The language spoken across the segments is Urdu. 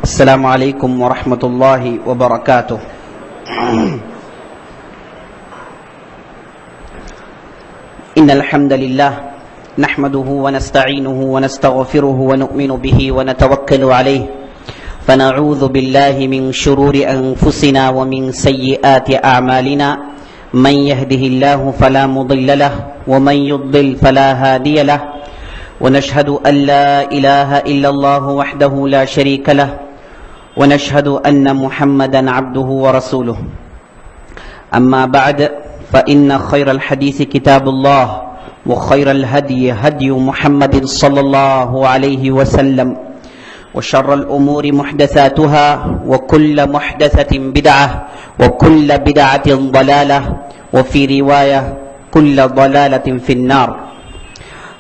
السلام علیکم ورحمۃ اللہ وبرکاتہ۔ ان الحمد للہ نحمده ونستعینه ونستغفره ونؤمن به ونتوکل علیہ فنعوذ باللہ من شرور انفسنا ومن سیئات اعمالنا من يهده الله فلا مضل له ومن يضلل فلا هادي له ونشهد ان لا اله الا الله وحده لا شريك له ونشهد أن محمدا عبده ورسوله أما بعد فإن خير الحديث كتاب الله وخير الهدي هدي محمد صلى الله عليه وسلم وشر الأمور محدثاتها وكل محدثة بدعة وكل بدعة ضلالة وفي رواية كل ضلالة في النار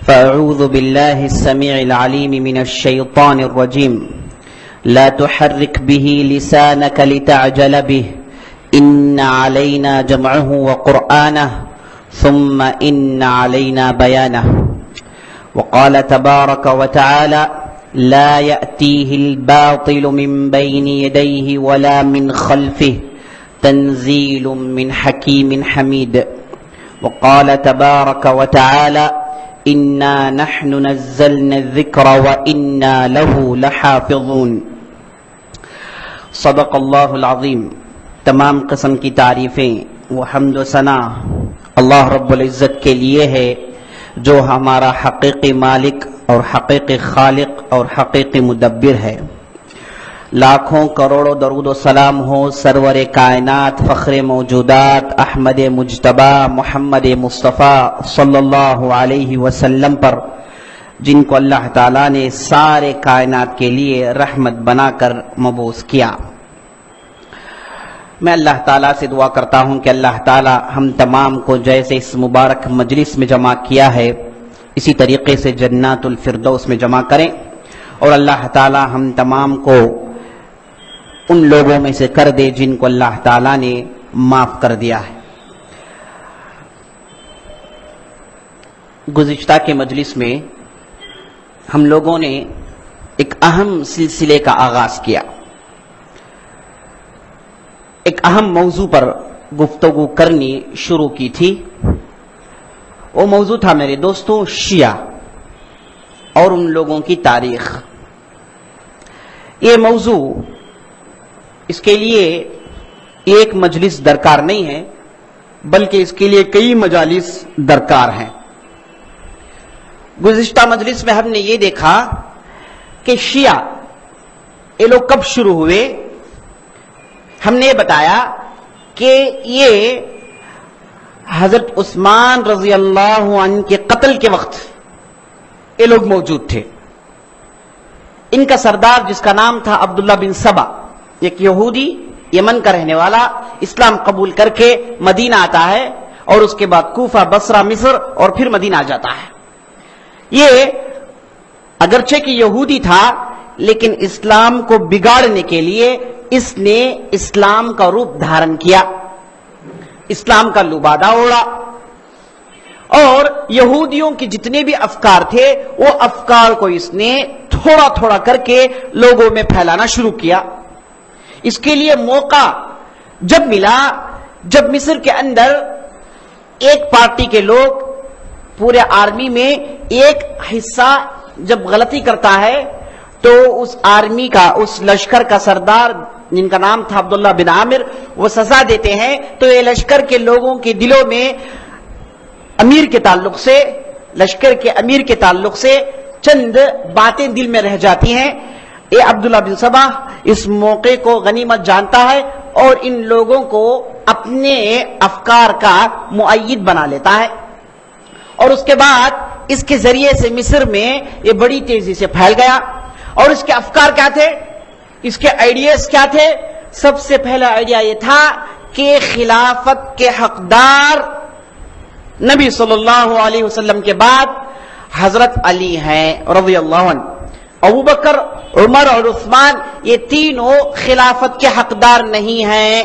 فأعوذ بالله السميع العليم من الشيطان الرجيم لا تحرك به لسانك لتعجل به إن علينا جمعه وقرآنه ثم إن علينا بيانه وقال تبارك وتعالى لا يأتيه الباطل من بين يديه ولا من خلفه تنزيل من حكيم حميد وقال تبارك وتعالى إنا نحن نزلنا الذكر وإنا له لحافظون۔ صدق اللہ العظیم۔ تمام قسم کی تعریفیں و حمد و ثنا اللہ رب العزت کے لیے ہے جو ہمارا حقیقی مالک اور حقیقی خالق اور حقیقی مدبر ہے۔ لاکھوں کروڑوں درود و سلام ہو سرور کائنات فخر موجودات احمد مجتبی محمد مصطفیٰ صلی اللہ علیہ وسلم پر، جن کو اللہ تعالیٰ نے سارے کائنات کے لیے رحمت بنا کر مبعوث کیا۔ میں اللہ تعالیٰ سے دعا کرتا ہوں کہ اللہ تعالیٰ ہم تمام کو جیسے اس مبارک مجلس میں جمع کیا ہے اسی طریقے سے جنات الفردوس میں جمع کریں، اور اللہ تعالیٰ ہم تمام کو ان لوگوں میں سے کر دے جن کو اللہ تعالیٰ نے معاف کر دیا ہے۔ گزشتہ کے مجلس میں ہم لوگوں نے ایک اہم سلسلے کا آغاز کیا، ایک اہم موضوع پر گفتگو کرنی شروع کی تھی۔ وہ موضوع تھا میرے دوستوں شیعہ اور ان لوگوں کی تاریخ۔ یہ موضوع اس کے لیے ایک مجلس درکار نہیں ہے بلکہ اس کے لیے کئی مجالس درکار ہیں۔ گزشتہ مجلس میں ہم نے یہ دیکھا کہ شیعہ یہ لوگ کب شروع ہوئے۔ ہم نے یہ بتایا کہ یہ حضرت عثمان رضی اللہ عنہ کے قتل کے وقت یہ لوگ موجود تھے۔ ان کا سردار جس کا نام تھا عبداللہ بن سبا، ایک یہودی یمن کا رہنے والا، اسلام قبول کر کے مدینہ آتا ہے اور اس کے بعد کوفہ، بصرہ، مصر اور پھر مدینہ آ جاتا ہے۔ یہ اگرچہ کہ یہودی تھا لیکن اسلام کو بگاڑنے کے لیے اس نے اسلام کا روپ دھارن کیا، اسلام کا لبادہ اوڑا، اور یہودیوں کے جتنے بھی افکار تھے وہ افکار کو اس نے تھوڑا تھوڑا کر کے لوگوں میں پھیلانا شروع کیا۔ اس کے لیے موقع جب ملا، جب مصر کے اندر ایک پارٹی کے لوگ پورے آرمی میں ایک حصہ جب غلطی کرتا ہے تو اس آرمی کا، اس لشکر کا سردار جن کا نام تھا عبداللہ بن عامر، وہ سزا دیتے ہیں تو یہ لشکر کے لوگوں کے دلوں میں امیر کے تعلق سے، لشکر کے امیر کے تعلق سے چند باتیں دل میں رہ جاتی ہیں۔ یہ عبداللہ بن سبا اس موقع کو غنیمت جانتا ہے اور ان لوگوں کو اپنے افکار کا مؤید بنا لیتا ہے، اور اس کے بعد اس کے ذریعے سے مصر میں یہ بڑی تیزی سے پھیل گیا۔ اور اس کے افکار کیا تھے، اس کے آئیڈیاز کیا تھے؟ سب سے پہلا آئیڈیا یہ تھا کہ خلافت کے حقدار نبی صلی اللہ علیہ وسلم کے بعد حضرت علی ہیں رضی اللہ عنہ۔ ابو بکر، عمر اور عثمان یہ تینوں خلافت کے حقدار نہیں ہیں،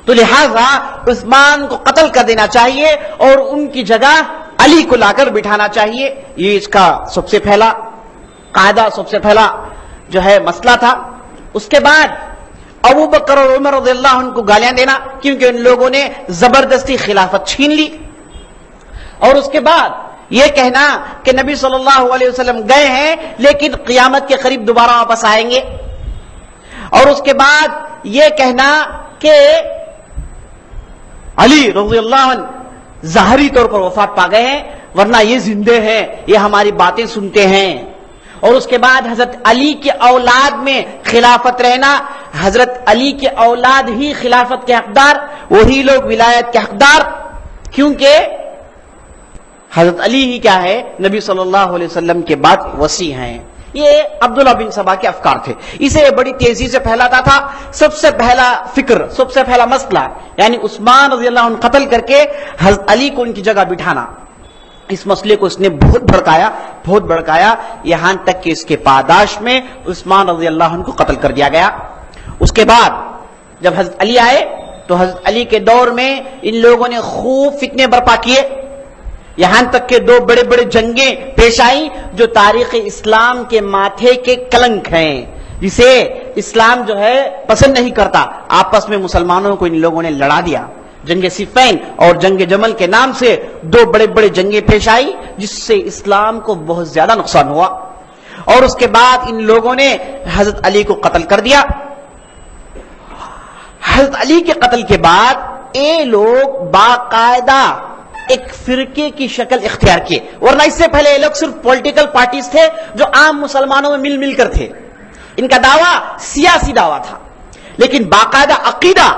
تو لہذا عثمان کو قتل کر دینا چاہیے اور ان کی جگہ علی کو لا کر بٹھانا چاہیے۔ یہ اس کا سب سے پہلا قاعدہ، سب سے پہلا جو ہے مسئلہ تھا. اس کے بعد ابو بکر اور عمر رضی اللہ عنہ کو گالیاں دینا کیونکہ ان لوگوں نے زبردستی خلافت چھین لی. اور اس کے بعد یہ کہنا کہ نبی صلی اللہ علیہ وسلم گئے ہیں لیکن قیامت کے قریب دوبارہ واپس آئیں گے. اور اس کے بعد یہ کہنا کہ علی رضی اللہ عنہ ظاہری طور پر وفات پا گئے ہیں ورنہ یہ زندے ہیں, یہ ہماری باتیں سنتے ہیں. اور اس کے بعد حضرت علی کے اولاد میں خلافت رہنا, حضرت علی کے اولاد ہی خلافت کے حقدار, وہی لوگ ولایت کے حقدار, کیونکہ حضرت علی ہی کیا ہے نبی صلی اللہ علیہ وسلم کے بعد وصی ہیں. یہ عبداللہ بن سبا کے افکار تھے, اسے بڑی تیزی سے پھیلاتا تھا. سب سے پہلا فکر, سب سے پہلا مسئلہ یعنی عثمان رضی اللہ عنہ قتل کر کے حضرت علی کو ان کی جگہ بٹھانا, اس مسئلے کو اس نے بہت بھڑکایا یہاں تک کہ اس کے پاداش میں عثمان رضی اللہ عنہ کو قتل کر دیا گیا. اس کے بعد جب حضرت علی آئے تو حضرت علی کے دور میں ان لوگوں نے خوب فتنے برپا کیے, یہاں تک کہ 2 بڑے بڑے جنگیں پیش آئیں جو تاریخ اسلام کے ماتھے کے کلنک ہیں, جسے اسلام جو ہے پسند نہیں کرتا. آپس میں مسلمانوں کو ان لوگوں نے لڑا دیا. جنگ صفین اور جنگ جمل کے نام سے 2 بڑے بڑے جنگیں پیش آئی جس سے اسلام کو بہت زیادہ نقصان ہوا. اور اس کے بعد ان لوگوں نے حضرت علی کو قتل کر دیا. حضرت علی کے قتل کے بعد یہ لوگ باقاعدہ ایک فرقے کی شکل اختیار کیے, ورنہ اس سے پہلے یہ لوگ صرف پولیٹیکل پارٹیز تھے جو عام مسلمانوں میں مل کر تھے. ان کا دعویٰ سیاسی دعویٰ تھا, لیکن باقاعدہ عقیدہ,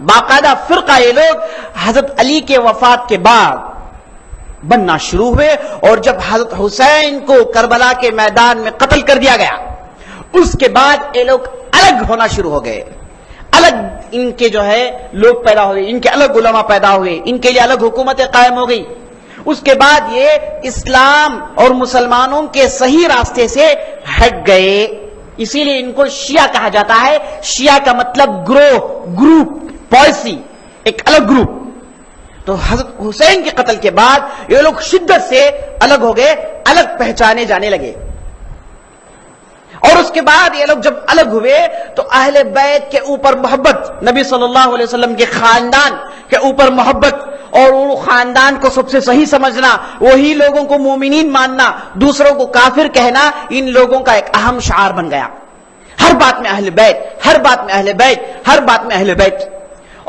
باقاعدہ فرقہ یہ لوگ حضرت علی کے وفات کے بعد بننا شروع ہوئے. اور جب حضرت حسین کو کربلا کے میدان میں قتل کر دیا گیا اس کے بعد یہ لوگ الگ ہونا شروع ہو گئے. الگ ان کے جو ہے لوگ پیدا ہوئے, ان کے الگ علماء پیدا ہوئے, ان کے لیے الگ حکومتیں قائم ہو گئی. اس کے بعد یہ اسلام اور مسلمانوں کے صحیح راستے سے ہٹ گئے, اسی لیے ان کو شیعہ کہا جاتا ہے. شیعہ کا مطلب گروہ, گروپ, پالیسی, ایک الگ گروپ. تو حضرت حسین کے قتل کے بعد یہ لوگ شدت سے الگ ہو گئے, الگ پہچانے جانے لگے. اور اس کے بعد یہ لوگ جب الگ ہوئے تو اہل بیت کے اوپر محبت, نبی صلی اللہ علیہ وسلم کے خاندان کے اوپر محبت اور وہ خاندان کو سب سے صحیح سمجھنا, وہی لوگوں کو مومنین ماننا, دوسروں کو کافر کہنا, ان لوگوں کا ایک اہم شعار بن گیا. ہر بات میں اہل بیت, ہر بات میں اہل بیت, ہر بات میں اہل بیت.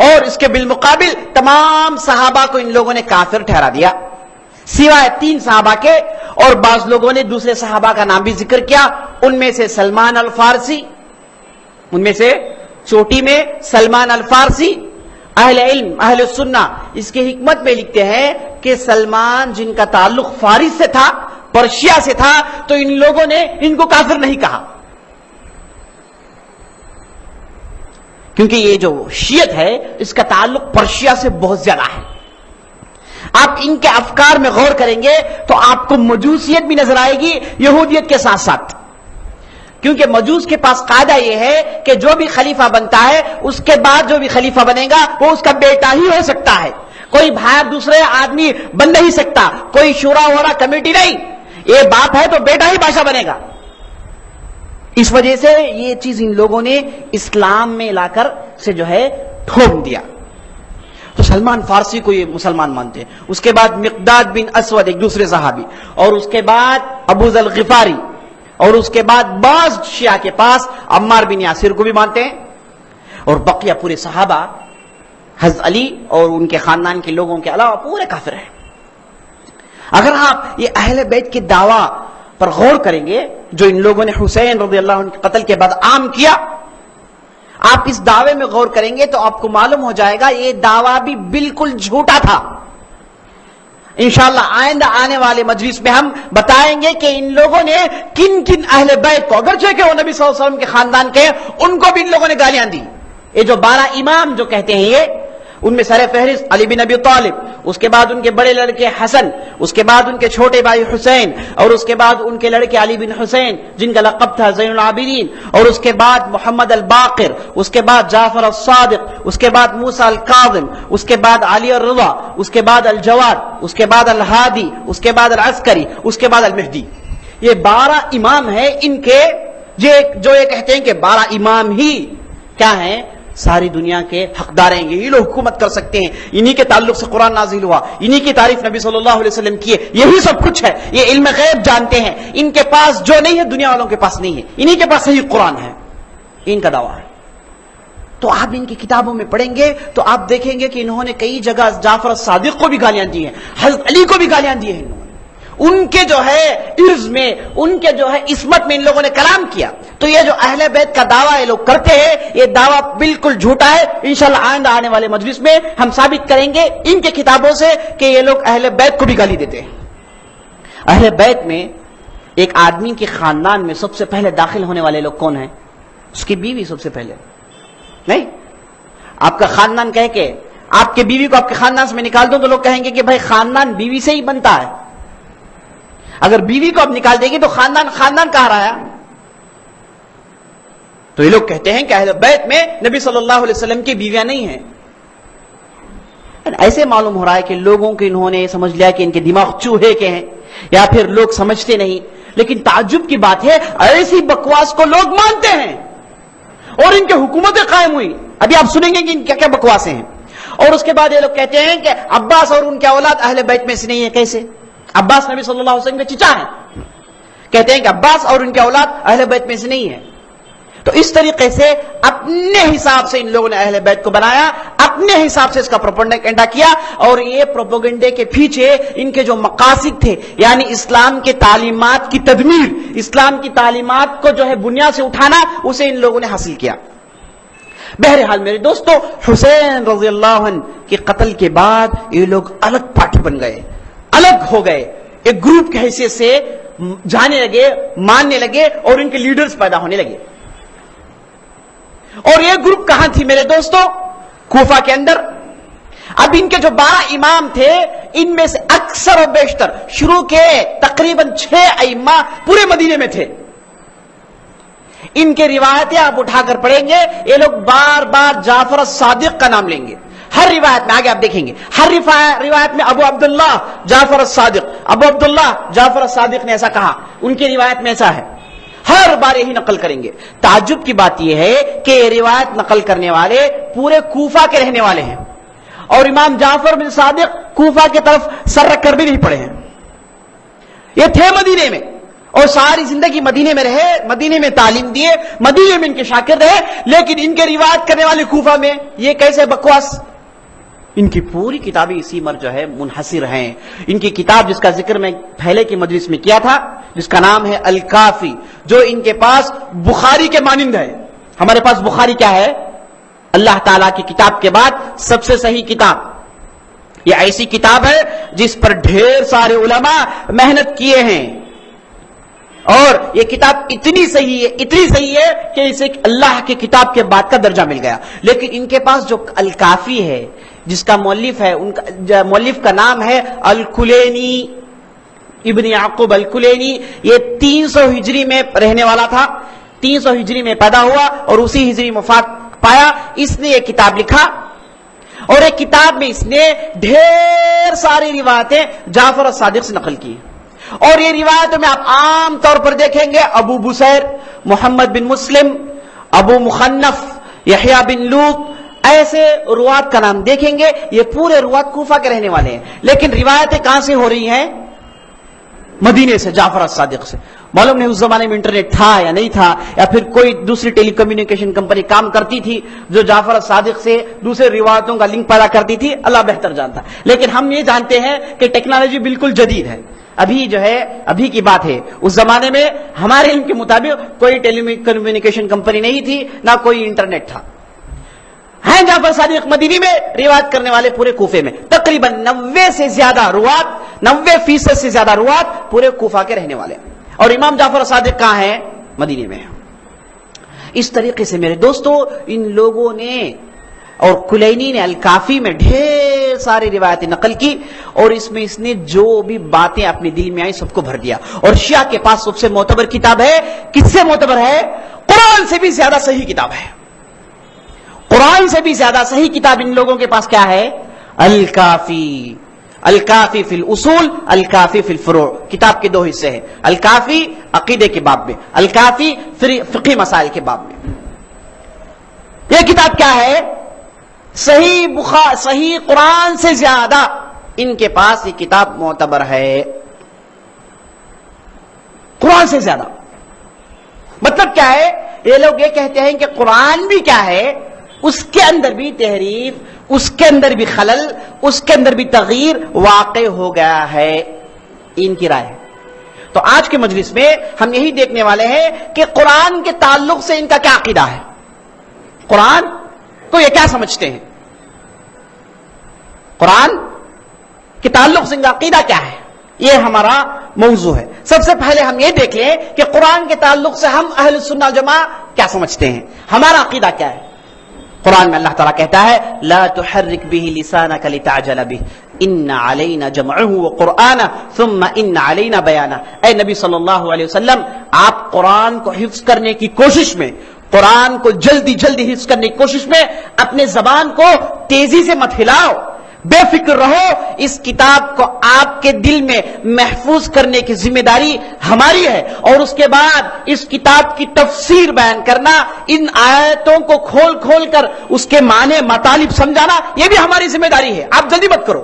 اور اس کے بالمقابل تمام صحابہ کو ان لوگوں نے کافر ٹھہرا دیا سوائے 3 صحابہ کے, اور بعض لوگوں نے دوسرے صحابہ کا نام بھی ذکر کیا. ان میں سے سلمان الفارسی, ان میں سے چوٹی میں سلمان الفارسی. اہل علم, اہل سنہ اس کے حکمت میں لکھتے ہیں کہ سلمان جن کا تعلق فارس سے تھا, پرشیا سے تھا, تو ان لوگوں نے ان کو کافر نہیں کہا, کیونکہ یہ جو شیعت ہے اس کا تعلق پرشیا سے بہت زیادہ ہے. آپ ان کے افکار میں غور کریں گے تو آپ کو مجوسیت بھی نظر آئے گی یہودیت کے ساتھ ساتھ, کیونکہ مجوس کے پاس قاعدہ یہ ہے کہ جو بھی خلیفہ بنتا ہے اس کے بعد جو بھی خلیفہ بنے گا وہ اس کا بیٹا ہی ہو سکتا ہے, کوئی بھائی دوسرے آدمی بن نہیں سکتا, کوئی شورا وورا کمیٹی نہیں, یہ باپ ہے تو بیٹا ہی بادشاہ بنے گا. اس وجہ سے یہ چیز ان لوگوں نے اسلام میں لا کر سے جو ہے ٹھوک دیا. تو سلمان فارسی کو یہ مسلمان مانتے ہیں. اس کے بعد مقداد بن اسود ایک دوسرے صحابی, اور اس کے بعد ابو ذر الغفاری, اور اس کے بعد بعض شیعہ کے پاس عمار بن یاسر کو بھی مانتے ہیں. اور بقیہ پورے صحابہ حضرت علی اور ان کے خاندان کے لوگوں کے علاوہ پورے کافر ہیں. اگر آپ یہ اہل بیت کے دعویٰ پر غور کریں گے جو ان لوگوں نے حسین رضی اللہ عنہ کے قتل کے بعد عام کیا, آپ اس دعوے میں غور کریں گے تو آپ کو معلوم ہو جائے گا یہ دعویٰ بھی بالکل جھوٹا تھا. انشاءاللہ آئندہ آنے والے مجلس میں ہم بتائیں گے کہ ان لوگوں نے کن کن اہل بیت کو, اگرچہ کہ وہ نبی صلی اللہ علیہ وسلم کے خاندان کے, ان کو بھی ان لوگوں نے گالیاں دی. یہ جو 12 امام جو کہتے ہیں, یہ ان میں سر فہرست علی بن ابی طالب, اس کے بعد ان کے بڑے لڑکے حسن, اس کے بعد ان کے چھوٹے بھائی حسین, اور اس کے بعد ان کے لڑکے علی بن حسین جن کا لقب تھا زین العابدین, اور اس کے بعد محمد الباقر, اس کے بعد جعفر الصادق, اس کے بعد موسیٰ الکاظم, اس کے بعد علی الرضا, اس کے بعد الجواد, اس کے بعد الہادی, اس کے بعد العسکری, اس کے بعد المہدی. یہ 12 امام ہیں. ان کے جو یہ کہتے ہیں کہ 12 امام ہی کیا ہیں، ساری دنیا کے حقدار ہیں، یہی لوگ حکومت کر سکتے ہیں، انہی کے تعلق سے قرآن نازل ہوا، انہی کی تعریف نبی صلی اللہ علیہ وسلم کی ہے، یہی سب کچھ ہے، یہ علم غیب جانتے ہیں، ان کے پاس جو نہیں ہے دنیا والوں کے پاس نہیں ہے، انہی کے پاس صحیح قرآن ہے، ان کا دعویٰ ہے۔ تو آپ ان کی کتابوں میں پڑھیں گے تو آپ دیکھیں گے کہ انہوں نے کئی جگہ جعفر الصادق کو بھی گالیاں دی ہیں، حضرت علی کو بھی گالیاں دی ہیں، انہوں نے ان کے جو ہے عرض میں، ان کے جو ہے عصمت میں ان لوگوں نے کلام کیا۔ تو یہ جو اہل بیت کا دعویٰ یہ لوگ کرتے ہیں، یہ دعویٰ بالکل جھوٹا ہے۔ انشاءاللہ آئندہ آنے والے مجلس میں ہم ثابت کریں گے ان کے کتابوں سے کہ یہ لوگ اہل بیت کو بھی گالی دیتے ہیں۔ اہل بیت میں ایک آدمی کے خاندان میں سب سے پہلے داخل ہونے والے لوگ کون ہیں؟ اس کی بیوی سب سے پہلے نہیں۔ آپ کا خاندان کہہ کے آپ کے بیوی کو آپ کے خاندان سے میں نکال دوں تو لوگ کہیں گے کہ بھائی خاندان بیوی سے ہی بنتا ہے، اگر بیوی کو اب نکال دے گی تو خاندان کہاں رہا؟ تو یہ لوگ کہتے ہیں کہ اہل بیت میں نبی صلی اللہ علیہ وسلم کی بیویاں نہیں ہیں۔ ایسے معلوم ہو رہا ہے کہ لوگوں کو انہوں نے سمجھ لیا کہ ان کے دماغ چوہے کے ہیں، یا پھر لوگ سمجھتے نہیں۔ لیکن تعجب کی بات ہے ایسی بکواس کو لوگ مانتے ہیں اور ان کی حکومتیں قائم ہوئی۔ ابھی آپ سنیں گے کہ ان کیا کیا بکواسیں ہیں۔ اور اس کے بعد یہ لوگ کہتے ہیں کہ عباس اور ان کے اولاد اہل بیت میں سے نہیں ہے۔ کیسے؟ عباس نبی صلی اللہ علیہ وسلم کے چچا ہیں، کہتے ہیں کہ عباس اور ان کے اولاد اہل بیت میں سے نہیں ہے۔ تو اس طریقے سے اپنے حساب سے ان لوگوں نے اہل بیت کو بنایا، اپنے حساب سے اس کا پروپیگنڈا کیا، اور یہ پروپیگنڈے کے پیچھے ان کے جو مقاصد تھے، یعنی اسلام کے تعلیمات کی تدمیر، اسلام کی تعلیمات کو جو ہے بنیاد سے اٹھانا، اسے ان لوگوں نے حاصل کیا۔ بہرحال میرے دوستو، حسین رضی اللہ عنہ کے قتل کے بعد یہ لوگ الگ پارٹی بن گئے، الگ ہو گئے، ایک گروپ کی حیثیت سے جانے لگے، ماننے لگے، اور ان کے لیڈرز پیدا ہونے لگے۔ اور یہ گروپ کہاں تھی میرے دوستو؟ کوفہ کے اندر۔ اب ان کے جو 12 امام تھے، ان میں سے اکثر و بیشتر شروع کے تقریباً 6 ائمہ پورے مدینے میں تھے۔ ان کے روایتیں آپ اٹھا کر پڑھیں گے، یہ لوگ بار بار جعفر الصادق کا نام لیں گے، ہر روایت میں، آگے آپ دیکھیں گے ہر روایت میں ابو عبداللہ جعفر الصادق، ابو عبداللہ جعفر الصادق نے ایسا کہا، ان کی روایت میں ایسا ہے، ہر بار یہی نقل کریں گے۔ تعجب کی بات یہ ہے کہ یہ روایت نقل کرنے والے پورے کوفہ کے رہنے والے ہیں، اور امام جعفر بن صادق کوفہ کی طرف سر رکھ کر بھی نہیں پڑے ہیں، یہ تھے مدینے میں، اور ساری زندگی مدینے میں رہے، مدینے میں تعلیم دیے، مدینے میں ان کے شاگرد رہے، لیکن ان کے روایت کرنے والے کوفہ میں، یہ کیسے بکواس؟ ان کی پوری کتابیں اسی پر جو ہے منحصر ہیں۔ ان کی کتاب جس کا ذکر میں پہلے کی مجلس میں کیا تھا، جس کا نام ہے الکافی، جو ان کے پاس بخاری کے مانند ہے۔ ہمارے پاس بخاری کیا ہے؟ اللہ تعالیٰ کی کتاب کے بعد سب سے صحیح کتاب۔ یہ ایسی کتاب ہے جس پر ڈھیر سارے علماء محنت کیے ہیں، اور یہ کتاب اتنی صحیح ہے کہ اسے اللہ کی کتاب کے بعد کا درجہ مل گیا۔ لیکن ان کے پاس جو الکافی ہے، جس کا مؤلف ہے، ان کا مؤلف کا نام ہے الکلینی، ابن یعقوب الکلینی، یہ 300 ہجری میں رہنے والا تھا، 300 ہجری میں پیدا ہوا اور اسی ہجری وفات پایا۔ اس نے یہ کتاب لکھا، اور ایک کتاب میں اس نے ڈھیر ساری روایتیں جعفر الصادق سے نقل کی، اور یہ روایتوں میں آپ عام طور پر دیکھیں گے ابو بصیر، محمد بن مسلم، ابو مخنف، یحییٰ بن لوط، ایسے روات کا نام دیکھیں گے۔ یہ پورے روات کوفہ کے رہنے والے ہیں، لیکن روایتیں کہاں سے ہو رہی ہیں؟ مدینے سے، جعفر الصادق سے۔ معلوم نہیں اس زمانے میں انٹرنیٹ تھا یا نہیں تھا، یا پھر کوئی دوسری ٹیلی کمیونیکیشن کمپنی کام کرتی تھی جو جعفر الصادق سے دوسرے روایتوں کا لنک پیدا کرتی تھی، اللہ بہتر جانتا۔ لیکن ہم یہ جانتے ہیں کہ ٹیکنالوجی بالکل جدید ہے، ابھی جو ہے ابھی کی بات ہے، اس زمانے میں ہمارے علم کے مطابق کوئی ٹیلی کمیونیکیشن کمپنی نہیں تھی، نہ کوئی انٹرنیٹ تھا۔ ہیں جعفر صادق مدینی میں، روایت کرنے والے پورے کوفے میں، تقریباً 90% سے زیادہ روات پورے کوفہ کے رہنے والے، اور امام جعفر صادق کہاں ہیں؟ مدینے میں۔ اس طریقے سے میرے دوستو ان لوگوں نے، اور کلینی نے الکافی میں ڈھیر ساری روایتیں نقل کی، اور اس میں اس نے جو بھی باتیں اپنے دل میں آئی سب کو بھر دیا۔ اور شیعہ کے پاس سب سے معتبر کتاب ہے، کس سے معتبر ہے؟ قرآن سے بھی زیادہ صحیح کتاب ہے، قرآن سے بھی زیادہ صحیح کتاب ان لوگوں کے پاس کیا ہے؟ الکافی۔ الکافی فی الاصول، الکافی فی الفروع. کتاب کے دو حصے ہیں، الکافی عقیدے کے باب میں، الکافی فقہی مسائل کے باب میں. یہ کتاب کیا ہے؟ صحیح قرآن سے زیادہ ان کے پاس یہ کتاب معتبر ہے، قرآن سے زیادہ. مطلب کیا ہے؟ یہ لوگ یہ کہتے ہیں کہ قرآن بھی کیا ہے، اس کے اندر بھی تحریف، اس کے اندر بھی خلل، اس کے اندر بھی تغییر واقع ہو گیا ہے. ان کی رائے ہے. تو آج کے مجلس میں ہم یہی دیکھنے والے ہیں کہ قرآن کے تعلق سے ان کا کیا عقیدہ ہے، قرآن کو یہ کیا سمجھتے ہیں، قرآن کے تعلق سے ان کا عقیدہ کیا ہے. یہ ہمارا موضوع ہے. سب سے پہلے ہم یہ دیکھ لیں کہ قرآن کے تعلق سے ہم اہل سنت والجماعہ کیا سمجھتے ہیں، ہمارا عقیدہ کیا ہے. قرآن میں اللہ تعالیٰ کہتا ہے لا تحرک به لسانك لتعجل به ان علینا جمعه وقرآنه ثم ان علینا بیانه. اے نبی صلی اللہ علیہ وسلم، آپ قرآن کو حفظ کرنے کی کوشش میں، قرآن کو جلدی حفظ کرنے کی کوشش میں اپنے زبان کو تیزی سے مت ہلاؤ، بے فکر رہو. اس کتاب کو آپ کے دل میں محفوظ کرنے کی ذمہ داری ہماری ہے، اور اس کے بعد اس کتاب کی تفسیر بیان کرنا، ان آیتوں کو کھول کر اس کے معنی مطالب سمجھانا، یہ بھی ہماری ذمہ داری ہے. آپ جلدی مت کرو.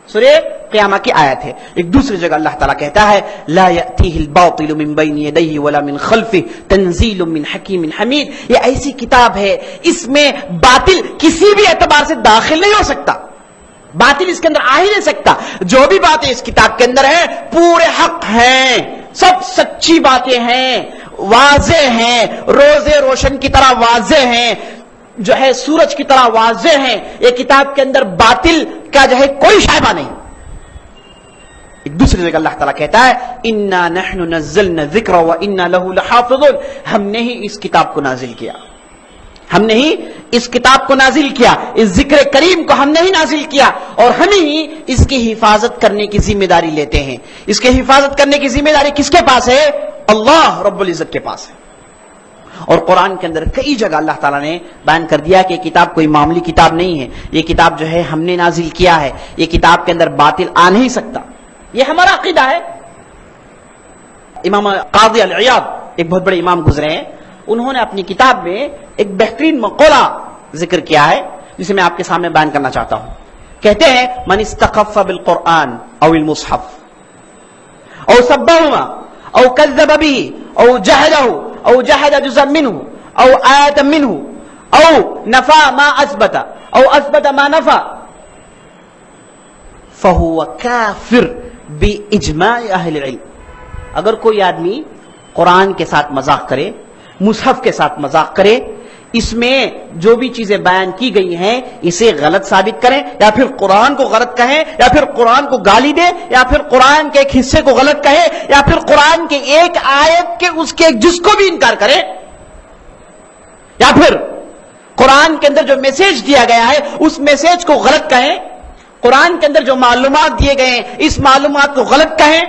سورہ قیامہ کی آیت ہے. ایک دوسری جگہ اللہ تعالیٰ کہتا ہے لا یأتیہ الباطل من بین یدیہ ولا من خلفہ تنزیل من حکیم حمید. یہ ایسی کتاب ہے اس میں باطل کسی بھی اعتبار سے داخل نہیں ہو سکتا، باطل اس کے اندر آ ہی نہیں سکتا. جو بھی باتیں اس کتاب کے اندر ہیں پورے حق ہیں، سب سچی باتیں ہیں، واضح ہیں، روزے روشن کی طرح واضح ہیں، جو ہے سورج کی طرح واضح ہیں. یہ کتاب کے اندر باطل کا جو ہے کوئی شائبہ نہیں. ایک دوسری جگہ اللہ تعالیٰ کہتا ہے انا نحن نزلنا الذکر وانا له لحافظون. ہم نے ہی اس کتاب کو نازل کیا، ہم نے ہی اس کتاب کو نازل کیا، اس ذکر کریم کو ہم نے ہی نازل کیا، اور ہم ہی اس کی حفاظت کرنے کی ذمہ داری لیتے ہیں. اس کی حفاظت کرنے کی ذمہ داری کس کے پاس ہے؟ اللہ رب العزت کے پاس ہے. اور قرآن کے اندر کئی جگہ اللہ تعالیٰ نے بیان کر دیا کہ یہ کتاب کوئی معمولی کتاب نہیں ہے، یہ کتاب جو ہے ہم نے نازل کیا ہے، یہ کتاب کے اندر باطل آ نہیں سکتا. یہ ہمارا عقیدہ ہے. امام قاضی العیاض ایک بہت بڑے امام گزرے ہیں، انہوں نے اپنی کتاب میں ایک بہترین مقولہ ذکر کیا ہے جسے میں آپ کے سامنے بیان کرنا چاہتا ہوں. کہتے ہیں من استخف بالقرآن او المصحف او سبهما او كذب به او جهله او جحد جزءا منه او آية منه او نفى ما اثبت او اثبت ما نفى فهو كافر باجماع اهل العلم. اگر کوئی آدمی قرآن کے ساتھ مذاق کرے، مصحف کے ساتھ مذاق کرے، اس میں جو بھی چیزیں بیان کی گئی ہیں اسے غلط ثابت کریں، یا پھر قرآن کو غلط کہیں، یا پھر قرآن کو گالی دے، یا پھر قرآن کے ایک حصے کو غلط کہے، یا پھر قرآن کے ایک آیت کے اس کے ایک جز کو بھی انکار کرے، یا پھر قرآن کے اندر جو میسج دیا گیا ہے اس میسج کو غلط کہیں، قرآن کے اندر جو معلومات دیے گئے ہیں اس معلومات کو غلط کہیں،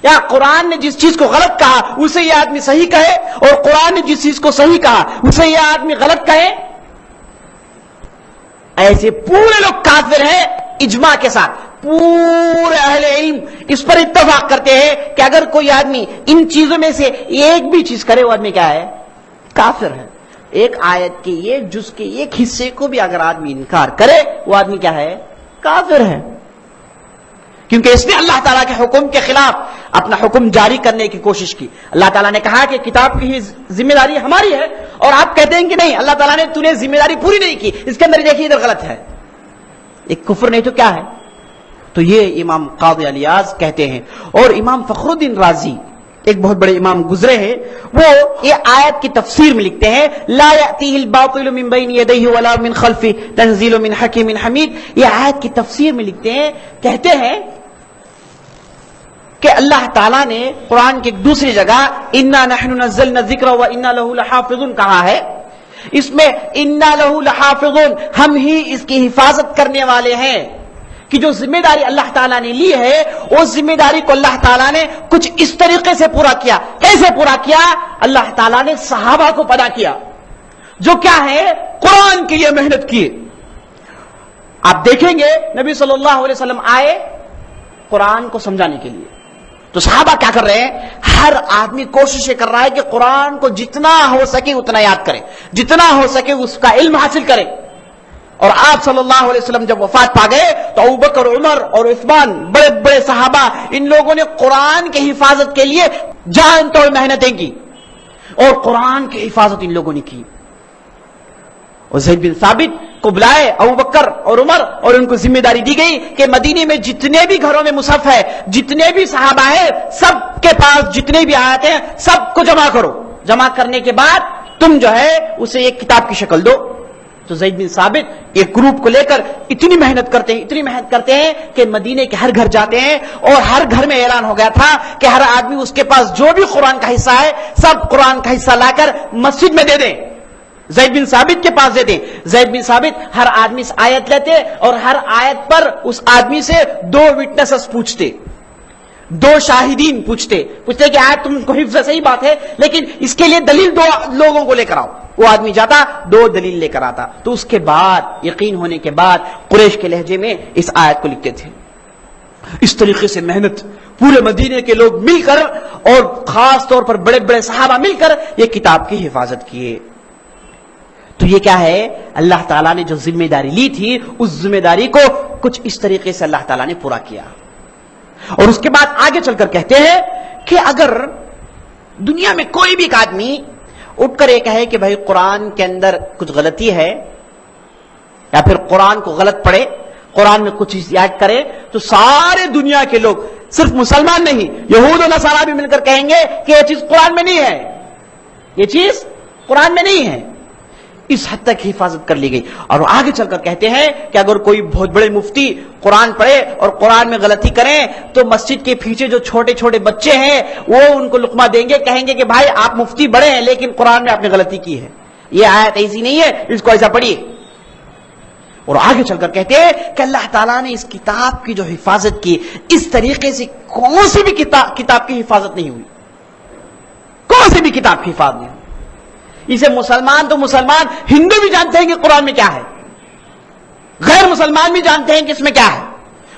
یا قرآن نے جس چیز کو غلط کہا اسے یہ آدمی صحیح کہے، اور قرآن نے جس چیز کو صحیح کہا اسے یہ آدمی غلط کہے. ایسے پورے لوگ کافر ہیں اجماع کے ساتھ. پورے اہل علم اس پر اتفاق کرتے ہیں کہ اگر کوئی آدمی ان چیزوں میں سے ایک بھی چیز کرے وہ آدمی کیا ہے؟ کافر ہے. ایک آیت کے ایک جز کے ایک حصے کو بھی اگر آدمی انکار کرے وہ آدمی کیا ہے؟ کافر ہے. کیونکہ اس نے اللہ تعالیٰ کے حکم کے خلاف اپنا حکم جاری کرنے کی کوشش کی. اللہ تعالیٰ نے کہا کہ کتاب کی ذمہ داری ہماری ہے، اور آپ کہتے ہیں کہ نہیں اللہ تعالیٰ نے نے ذمہ داری پوری نہیں کی، اس کے اندر دیکھیے ادھر غلط ہے. ایک کفر نہیں تو کیا ہے؟ تو یہ امام قاضی العیاض کہتے ہیں. اور امام فخر الدین رازی ایک بہت بڑے امام گزرے ہیں، وہ یہ آیت کی تفسیر میں لکھتے ہیں لا یأتیہ الباطل من بین یدیہ ولا من خلفہ تنزیل من حکیم حمید. یہ آیت کی تفسیر میں لکھتے ہیں، کہتے ہیں کہ اللہ تعالیٰ نے قرآن کی ایک دوسری جگہ انا نحن نزلنا الذکر وانا له لحافظون کہا ہے. اس میں انا له لحافظون، ہم ہی اس کی حفاظت کرنے والے ہیں. کہ جو ذمہ داری اللہ تعالیٰ نے لی ہے اس ذمہ داری کو اللہ تعالیٰ نے کچھ اس طریقے سے پورا کیا. کیسے پورا کیا؟ اللہ تعالیٰ نے صحابہ کو پیدا کیا جو کیا ہے؟ قرآن کے لیے محنت کیے. آپ دیکھیں گے نبی صلی اللہ علیہ وسلم آئے قرآن کو سمجھانے کے لیے. تو صحابہ کیا کر رہے ہیں؟ ہر آدمی کوشش کر رہا ہے کہ قرآن کو جتنا ہو سکے اتنا یاد کرے, جتنا ہو سکے اس کا علم حاصل کرے. اور آپ صلی اللہ علیہ وسلم جب وفات پا گئے تو ابوبکر, عمر اور عثمان, بڑے بڑے صحابہ, ان لوگوں نے قرآن کی حفاظت کے لیے جان توڑ محنتیں کی, اور قرآن کی حفاظت ان لوگوں نے کی. اور زید بن ثابت کو بلائے ابوبکر اور عمر, اور ان کو ذمہ داری دی گئی کہ مدینے میں جتنے بھی گھروں میں مصحف ہے, جتنے بھی صحابہ ہیں, سب کے پاس جتنے بھی آیات ہیں سب کو جمع کرو. جمع کرنے کے بعد تم جو ہے اسے ایک کتاب کی شکل دو. تو زید بن ثابت ایک گروپ کو لے کر اتنی محنت کرتے ہیں کہ مدینے کے ہر گھر جاتے ہیں, اور ہر گھر میں اعلان ہو گیا تھا کہ ہر آدمی اس کے پاس جو بھی قرآن کا حصہ ہے سب قرآن کا حصہ لا کر مسجد میں دے دیں, زید بن ثابت کے پاس دے دیں. زید بن ثابت ہر آدمی سے آیت لیتے, اور ہر آیت پر اس آدمی سے 2 وٹنسز پوچھتے, 2 شاہدین پوچھتے کہ آیت تم کو حفظ ہے, صحیح بات ہے, لیکن اس کے لیے دلیل 2 لوگوں کو لے کر آؤ. وہ آدمی جاتا, 2 دلیل لے کر آتا. تو اس کے بعد یقین ہونے کے بعد قریش کے لہجے میں اس آیت کو لکھتے تھے. اس طریقے سے محنت پورے مدینے کے لوگ مل کر, اور خاص طور پر بڑے بڑے صحابہ مل کر یہ کتاب کی حفاظت کیے. تو یہ کیا ہے؟ اللہ تعالیٰ نے جو ذمہ داری لی تھی اس ذمہ داری کو کچھ اس طریقے سے اللہ تعالیٰ نے پورا کیا. اور اس کے بعد آگے چل کر کہتے ہیں کہ اگر دنیا میں کوئی بھی ایک آدمی اٹھ کر یہ کہے کہ بھائی قرآن کے اندر کچھ غلطی ہے, یا پھر قرآن کو غلط پڑھے, قرآن میں کچھ چیز یاد کرے, تو سارے دنیا کے لوگ, صرف مسلمان نہیں, یہود و نصارہ بھی مل کر کہیں گے کہ یہ چیز قرآن میں نہیں ہے, یہ چیز قرآن میں نہیں ہے. اس حد تک حفاظت کر لی گئی. اور آگے چل کر کہتے ہیں کہ اگر کوئی بہت بڑے مفتی قرآن پڑھے اور قرآن میں غلطی کریں تو مسجد کے پیچھے جو چھوٹے چھوٹے بچے ہیں وہ ان کو لقمہ دیں گے, کہیں گے کہ بھائی آپ مفتی بڑے ہیں لیکن قرآن میں آپ نے غلطی کی ہے, یہ آیت ایسی نہیں ہے, اس کو ایسا پڑھیے. اور آگے چل کر کہتے ہیں کہ اللہ تعالیٰ نے اس کتاب کی جو حفاظت کی, اس طریقے سے کون سی بھی کتاب کی حفاظت نہیں ہوئی, کون سی بھی کتاب کی حفاظت نہیں ہوئی. اسے مسلمان تو مسلمان, ہندو بھی جانتے ہیں کہ قرآن میں کیا ہے, غیر مسلمان بھی جانتے ہیں کہ اس میں کیا ہے.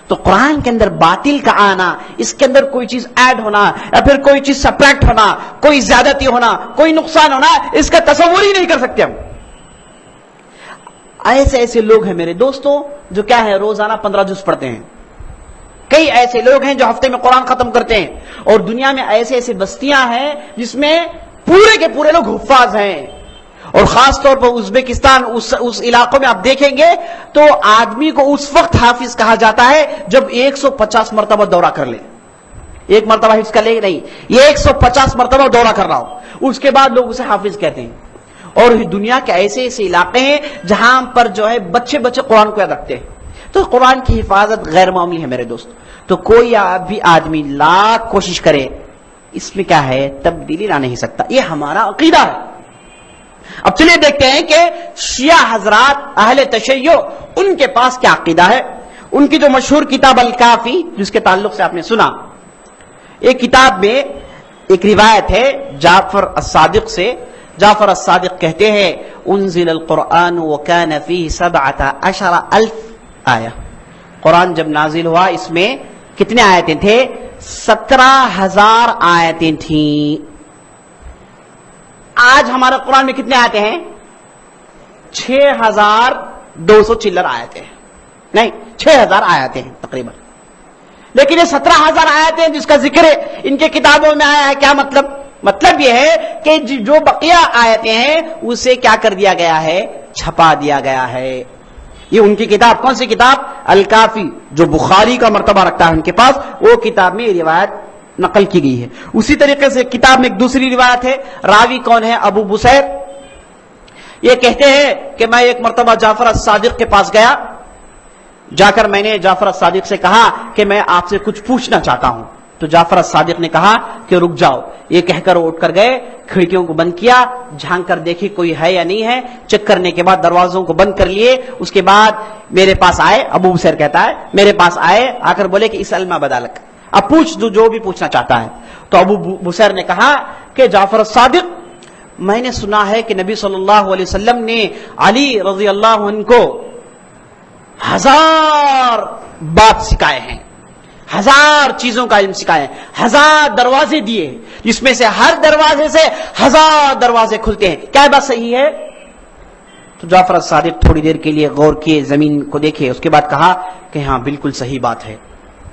تو قرآن کے اندر باطل کا آنا, اس کے اندر کوئی چیز ایڈ ہونا یا پھر کوئی چیز سپریکٹ ہونا, کوئی زیادتی ہونا, کوئی نقصان ہونا, اس کا تصور ہی نہیں کر سکتے ہم. ایسے لوگ ہیں میرے دوستوں جو کیا ہے روزانہ 15 جز پڑھتے ہیں. کئی ایسے لوگ ہیں جو ہفتے میں قرآن ختم کرتے ہیں, اور دنیا میں ایسے بستیاں ہیں جس میں پورے کے پورے لوگ حفاظ ہیں. اور خاص طور پر ازبکستان, اس علاقوں میں آپ دیکھیں گے تو آدمی کو اس وقت حافظ کہا جاتا ہے جب 150 مرتبہ دورہ کر لے. ایک مرتبہ حفظ کر لے نہیں, یہ 150 مرتبہ دورہ کر رہا ہو, اس کے بعد لوگ اسے حافظ کہتے ہیں. اور دنیا کے ایسے علاقے ہیں جہاں پر جو ہے بچے قرآن کو یاد رکھتے ہیں. تو قرآن کی حفاظت غیر معمولی ہے میرے دوست. تو کوئی بھی آدمی لاکھ کوشش کرے, اس میں کیا ہے تبدیلی لا نہیں سکتا. یہ ہمارا عقیدہ ہے. اب چلیے دیکھتے ہیں کہ شیعہ حضرات اہل تشیع ان کے پاس کیا عقیدہ ہے. ان کی جو مشہور کتاب الکافی, جس کے تعلق سے آپ نے سنا, ایک کتاب میں ایک روایت ہے جعفر الصادق سے. جعفر الصادق کہتے ہیں انزل القرآن وکان فیہ 17,000 آیہ. قرآن جب نازل ہوا اس میں کتنے آیتیں تھے؟ 17,000 آیتیں تھیں. آج ہمارے قرآن میں کتنے آیتیں ہیں؟ 6,200 چلر آیتیں, نہیں 6,000 آیتیں ہیں تقریباً. لیکن یہ 17,000 آیتیں جس کا ذکر ان کے کتابوں میں آیا ہے, کیا مطلب؟ مطلب یہ ہے کہ جو بقیہ آیتیں ہیں اسے کیا کر دیا گیا ہے؟ چھپا دیا گیا ہے. یہ ان کی کتاب, کون سی کتاب؟ الکافی, جو بخاری کا مرتبہ رکھتا ہے ان کے پاس, وہ کتاب میں یہ روایت نقل کی گئی ہے. اسی طریقے سے کتاب میں ایک دوسری روایت ہے. راوی کون ہے؟ ابو بصیر. یہ کہتے ہیں کہ میں ایک مرتبہ جعفر الصادق کے پاس گیا, جا کر میں نے جعفر الصادق سے کہا کہ میں آپ سے کچھ پوچھنا چاہتا ہوں. تو جعفر الصادق نے کہا کہ رک جاؤ. یہ کہہ کر وہ اٹھ کر گئے, کھڑکیوں کو بند کیا, جھانک کر دیکھی کوئی ہے یا نہیں ہے, چیک کرنے کے بعد دروازوں کو بند کر لیے. اس کے بعد میرے پاس آئے, ابو بصیر کہتا ہے میرے پاس آئے, آ کر بولے کہ اس علم بدالک, اب پوچھ جو بھی پوچھنا چاہتا ہے. تو ابو بصیر نے کہا کہ جعفر الصادق, میں نے سنا ہے کہ نبی صلی اللہ علیہ وسلم نے علی رضی اللہ عنہ کو 1000 بات سکھائے ہیں, 1000 چیزوں کا علم سکھایا، 1000 دروازے دیے، جس میں سے ہر دروازے سے 1000 دروازے کھلتے ہیں. کیا بات صحیح ہے؟ تو جعفر الصادق تھوڑی دیر کے لیے غور کیے، زمین کو دیکھے، اس کے بعد کہا کہ ہاں بالکل صحیح بات ہے،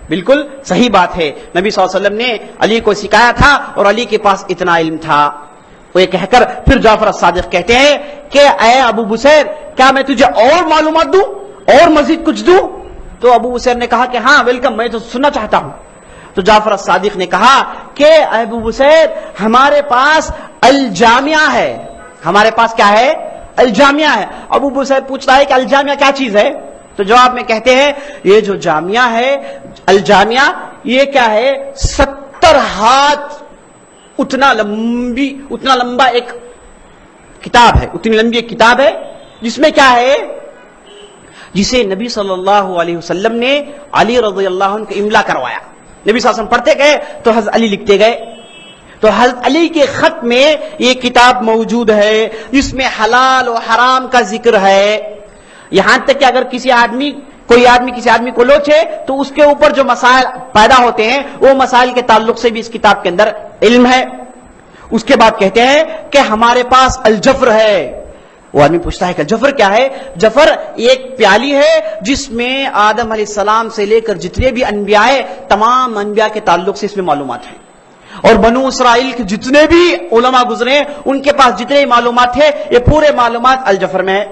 بالکل صحیح بات ہے. نبی صلی اللہ علیہ وسلم نے علی کو سکھایا تھا اور علی کے پاس اتنا علم تھا. وہ یہ کہہ کر پھر جعفر الصادق کہتے ہیں کہ اے ابو بصیر، کیا میں تجھے اور معلومات دوں، اور مزید کچھ دوں؟ تو ابو بصیر نے کہا کہ ہاں ویلکم، میں تو سننا چاہتا ہوں. تو جعفر الصادق نے کہا کہ ابو بصیر، ہمارے پاس الجامعہ ہے. ہمارے پاس کیا ہے؟ الجامعہ ہے. ابو بصیر پوچھتا ہے کہ الجامعہ کیا چیز ہے؟ تو جواب میں کہتے ہیں یہ جو جامعہ ہے، الجامعہ، یہ کیا ہے؟ 70 ہاتھ اتنا لمبا ایک کتاب ہے، اتنی لمبی ایک کتاب ہے، جس میں کیا ہے؟ جسے نبی صلی اللہ علیہ وسلم نے علی رضی اللہ عنہ کو املا کروایا. نبی صلی اللہ علیہ وسلم پڑھتے گئے تو حضرت علی لکھتے گئے. تو حضرت علی کے خط میں یہ کتاب موجود ہے، اس میں حلال و حرام کا ذکر ہے. یہاں تک کہ اگر کوئی آدمی کسی آدمی کو لوچے تو اس کے اوپر جو مسائل پیدا ہوتے ہیں وہ مسائل کے تعلق سے بھی اس کتاب کے اندر علم ہے. اس کے بعد کہتے ہیں کہ ہمارے پاس الجفر ہے. وہ آدمی پوچھتا ہے کہ جفر کیا ہے؟ جفر ایک پیالی ہے جس میں آدم علیہ السلام سے لے کر جتنے بھی انبیاء ہیں، تمام انبیاء کے تعلق سے اس میں معلومات ہیں، اور بنو اسرائیل کے جتنے بھی علماء گزرے ان کے پاس جتنے معلومات تھے یہ پورے معلومات الجفر میں ہے.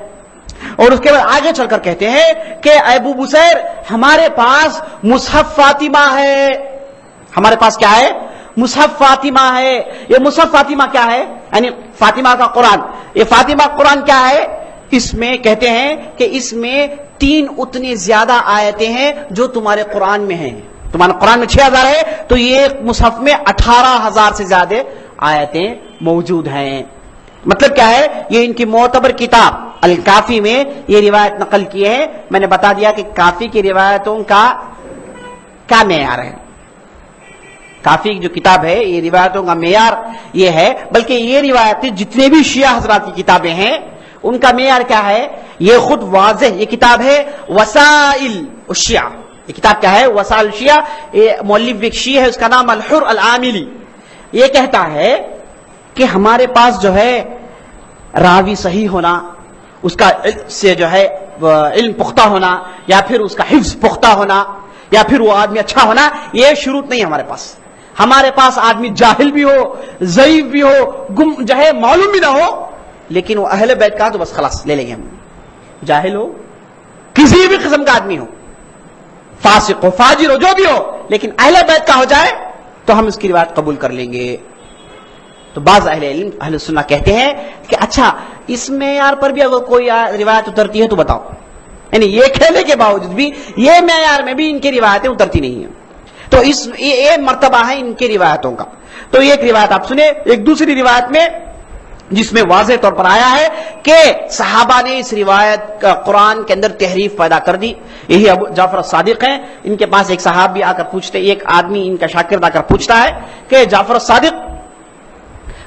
اور اس کے بعد آگے چل کر کہتے ہیں کہ ابو بصیر، ہمارے پاس مصحف فاطمہ ہے. ہمارے پاس کیا ہے؟ مصحف فاطمہ ہے. یہ مصحف فاطمہ کیا ہے؟ یعنی فاطمہ کا قرآن. یہ فاطمہ قرآن کیا ہے؟ اس میں کہتے ہیں کہ اس میں 3 اتنی زیادہ آیتیں ہیں جو تمہارے قرآن میں ہیں. تمہارے قرآن میں 6000 ہے تو یہ مصحف میں 18000 سے زیادہ آیتیں موجود ہیں. مطلب کیا ہے؟ یہ ان کی معتبر کتاب الکافی میں یہ روایت نقل کی ہے. میں نے بتا دیا کہ کافی کی روایتوں کا کیا معیار ہے. کافی جو کتاب ہے یہ روایتوں کا معیار یہ ہے، بلکہ یہ روایتیں جتنے بھی شیعہ حضرات کی کتابیں ہیں ان کا معیار کیا ہے؟ یہ خود واضح. یہ کتاب ہے وسائل الشیعہ. یہ کتاب کیا ہے؟ وسائل الشیعہ. یہ مؤلف ایک شیعہ ہے، اس کا نام الحر العاملی. یہ کہتا ہے کہ ہمارے پاس جو ہے راوی صحیح ہونا، اس کا سے جو ہے علم پختہ ہونا، یا پھر اس کا حفظ پختہ ہونا، یا پھر وہ آدمی اچھا ہونا، یہ شروط نہیں ہمارے پاس. ہمارے پاس آدمی جاہل بھی ہو، ضعیف بھی ہو، گم جو ہے معلوم بھی نہ ہو، لیکن وہ اہل بیت کا تو بس خلاص لے لیں گے ہم. جاہل ہو، کسی بھی قسم کا آدمی ہو، فاسق ہو، فاجر ہو، جو بھی ہو، لیکن اہل بیت کا ہو جائے تو ہم اس کی روایت قبول کر لیں گے. تو بعض اہل علم اہل سنہ کہتے ہیں کہ اچھا اس معیار پر بھی اگر کوئی روایت اترتی ہے تو بتاؤ. یعنی یہ کہنے کے باوجود بھی یہ معیار میں بھی ان کی روایتیں اترتی نہیں ہیں. تو یہ مرتبہ ہے ان کی روایتوں کا. تو ایک روایت آپ سنیں. ایک دوسری روایت میں جس میں واضح طور پر آیا ہے کہ صحابہ نے اس روایت کا قرآن کے اندر تحریف پیدا کر دی. یہی ابو جعفر الصادق ہیں. ان کے پاس ایک صحابی آ کر پوچھتے، ایک آدمی ان کا شاگرد آ کر پوچھتا ہے کہ جعفر الصادق،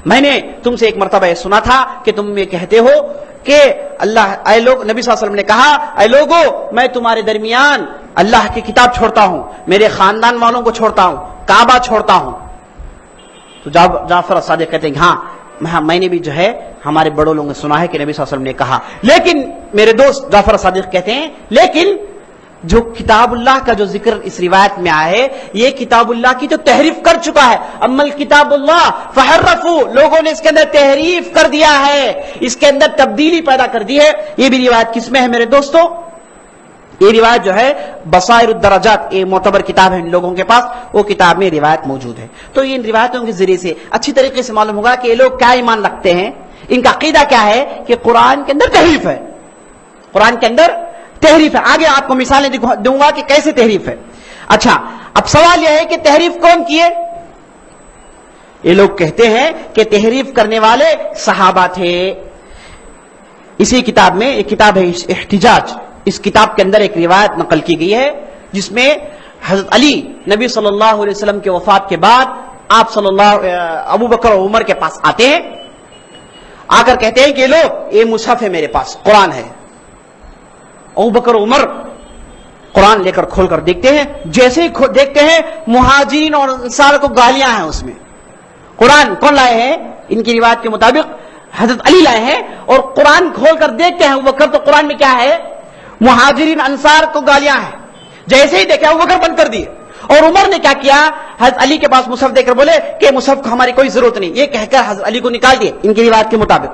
میں نے تم سے ایک مرتبہ یہ سنا تھا کہ تم یہ کہتے ہو کہ اللہ، اے لوگ، نبی صلی اللہ علیہ وسلم نے کہا اے لوگو، میں تمہارے درمیان اللہ کی کتاب چھوڑتا ہوں، میرے خاندان والوں کو چھوڑتا ہوں، کعبہ چھوڑتا ہوں. تو جعفر الصادق کہتے ہیں ہاں میں نے بھی جو ہے ہمارے بڑوں لوگوں نے سنا ہے کہ نبی صلی اللہ علیہ وسلم نے کہا. لیکن میرے دوست جعفر الصادق کہتے ہیں لیکن جو کتاب اللہ کا جو ذکر اس روایت میں آیا ہے یہ کتاب اللہ کی تو تحریف کر چکا ہے. امل کتاب اللہ فحرفوا، لوگوں نے اس کے اندر تحریف کر دیا ہے، اس کے اندر تبدیلی پیدا کر دی ہے. یہ بھی روایت کس میں ہے میرے دوستو؟ یہ روایت جو ہے بصائر الدرجات، یہ معتبر کتاب ہے ان لوگوں کے پاس، وہ کتاب میں روایت موجود ہے. تو ان روایتوں کے ذریعے سے اچھی طریقے سے معلوم ہوگا کہ یہ لوگ کیا ایمان رکھتے ہیں. ان کا عقیدہ کیا ہے کہ قرآن کے اندر تحریف ہے، قرآن کے اندر تحریف ہے. آگے آپ کو مثالیں دوں گا کہ کیسے تحریف ہے. اچھا، اب سوال یہ ہے کہ تحریف کون کیے؟ یہ لوگ کہتے ہیں کہ تحریف کرنے والے صحابہ تھے. اسی کتاب میں ایک کتاب ہے احتجاج، اس کتاب کے اندر ایک روایت نقل کی گئی ہے جس میں حضرت علی نبی صلی اللہ علیہ وسلم کے وفات کے بعد آپ ابو بکر و عمر کے پاس آتے ہیں، آ کر کہتے ہیں کہ لو یہ مصحف ہے میرے پاس، قرآن ہے. ابو بکر و عمر قرآن لے کر کھول کر دیکھتے ہیں, جیسے ہی دیکھتے ہیں مہاجرین اور انصار کو گالیاں ہیں اس میں. قرآن کون لائے ہیں؟ ان کی روایت کے مطابق حضرت علی لائے ہیں. اور قرآن کھول کر دیکھتے ہیں ابوبکر, تو قرآن میں کیا ہے؟ مہاجرین انصار کو گالیاں ہیں. جیسے ہی دیکھا ابوبکر بند کر دیے. اور عمر نے کیا کیا؟ حضرت علی کے پاس مصحف دے کر بولے کہ مصحف کو ہماری کوئی ضرورت نہیں, یہ کہہ کر حضرت علی کو نکال دیے ان کی روایت کے مطابق.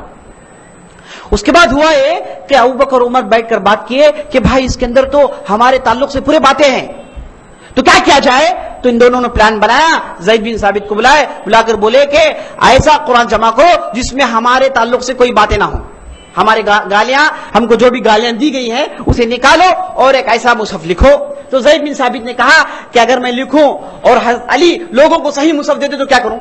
اس کے بعد ہوا یہ کہ ابوبکر اور عمر بیٹھ کر بات کیے کہ بھائی اس کے اندر تو ہمارے تعلق سے پورے باتیں ہیں, تو کیا کیا جائے؟ تو ان دونوں نے پلان بنایا, زید بن ثابت کو بلا کر بولے کہ ایسا قرآن جمع کرو جس میں ہمارے تعلق سے کوئی باتیں نہ ہوں, ہمارے گالیاں, ہم کو جو بھی گالیاں دی گئی ہیں اسے نکالو اور ایک ایسا مصحف لکھو. تو زید بن ثابت نے کہا کہ اگر میں لکھوں اور حضرت علی لوگوں کو صحیح مصحف دے دے تو کیا کروں؟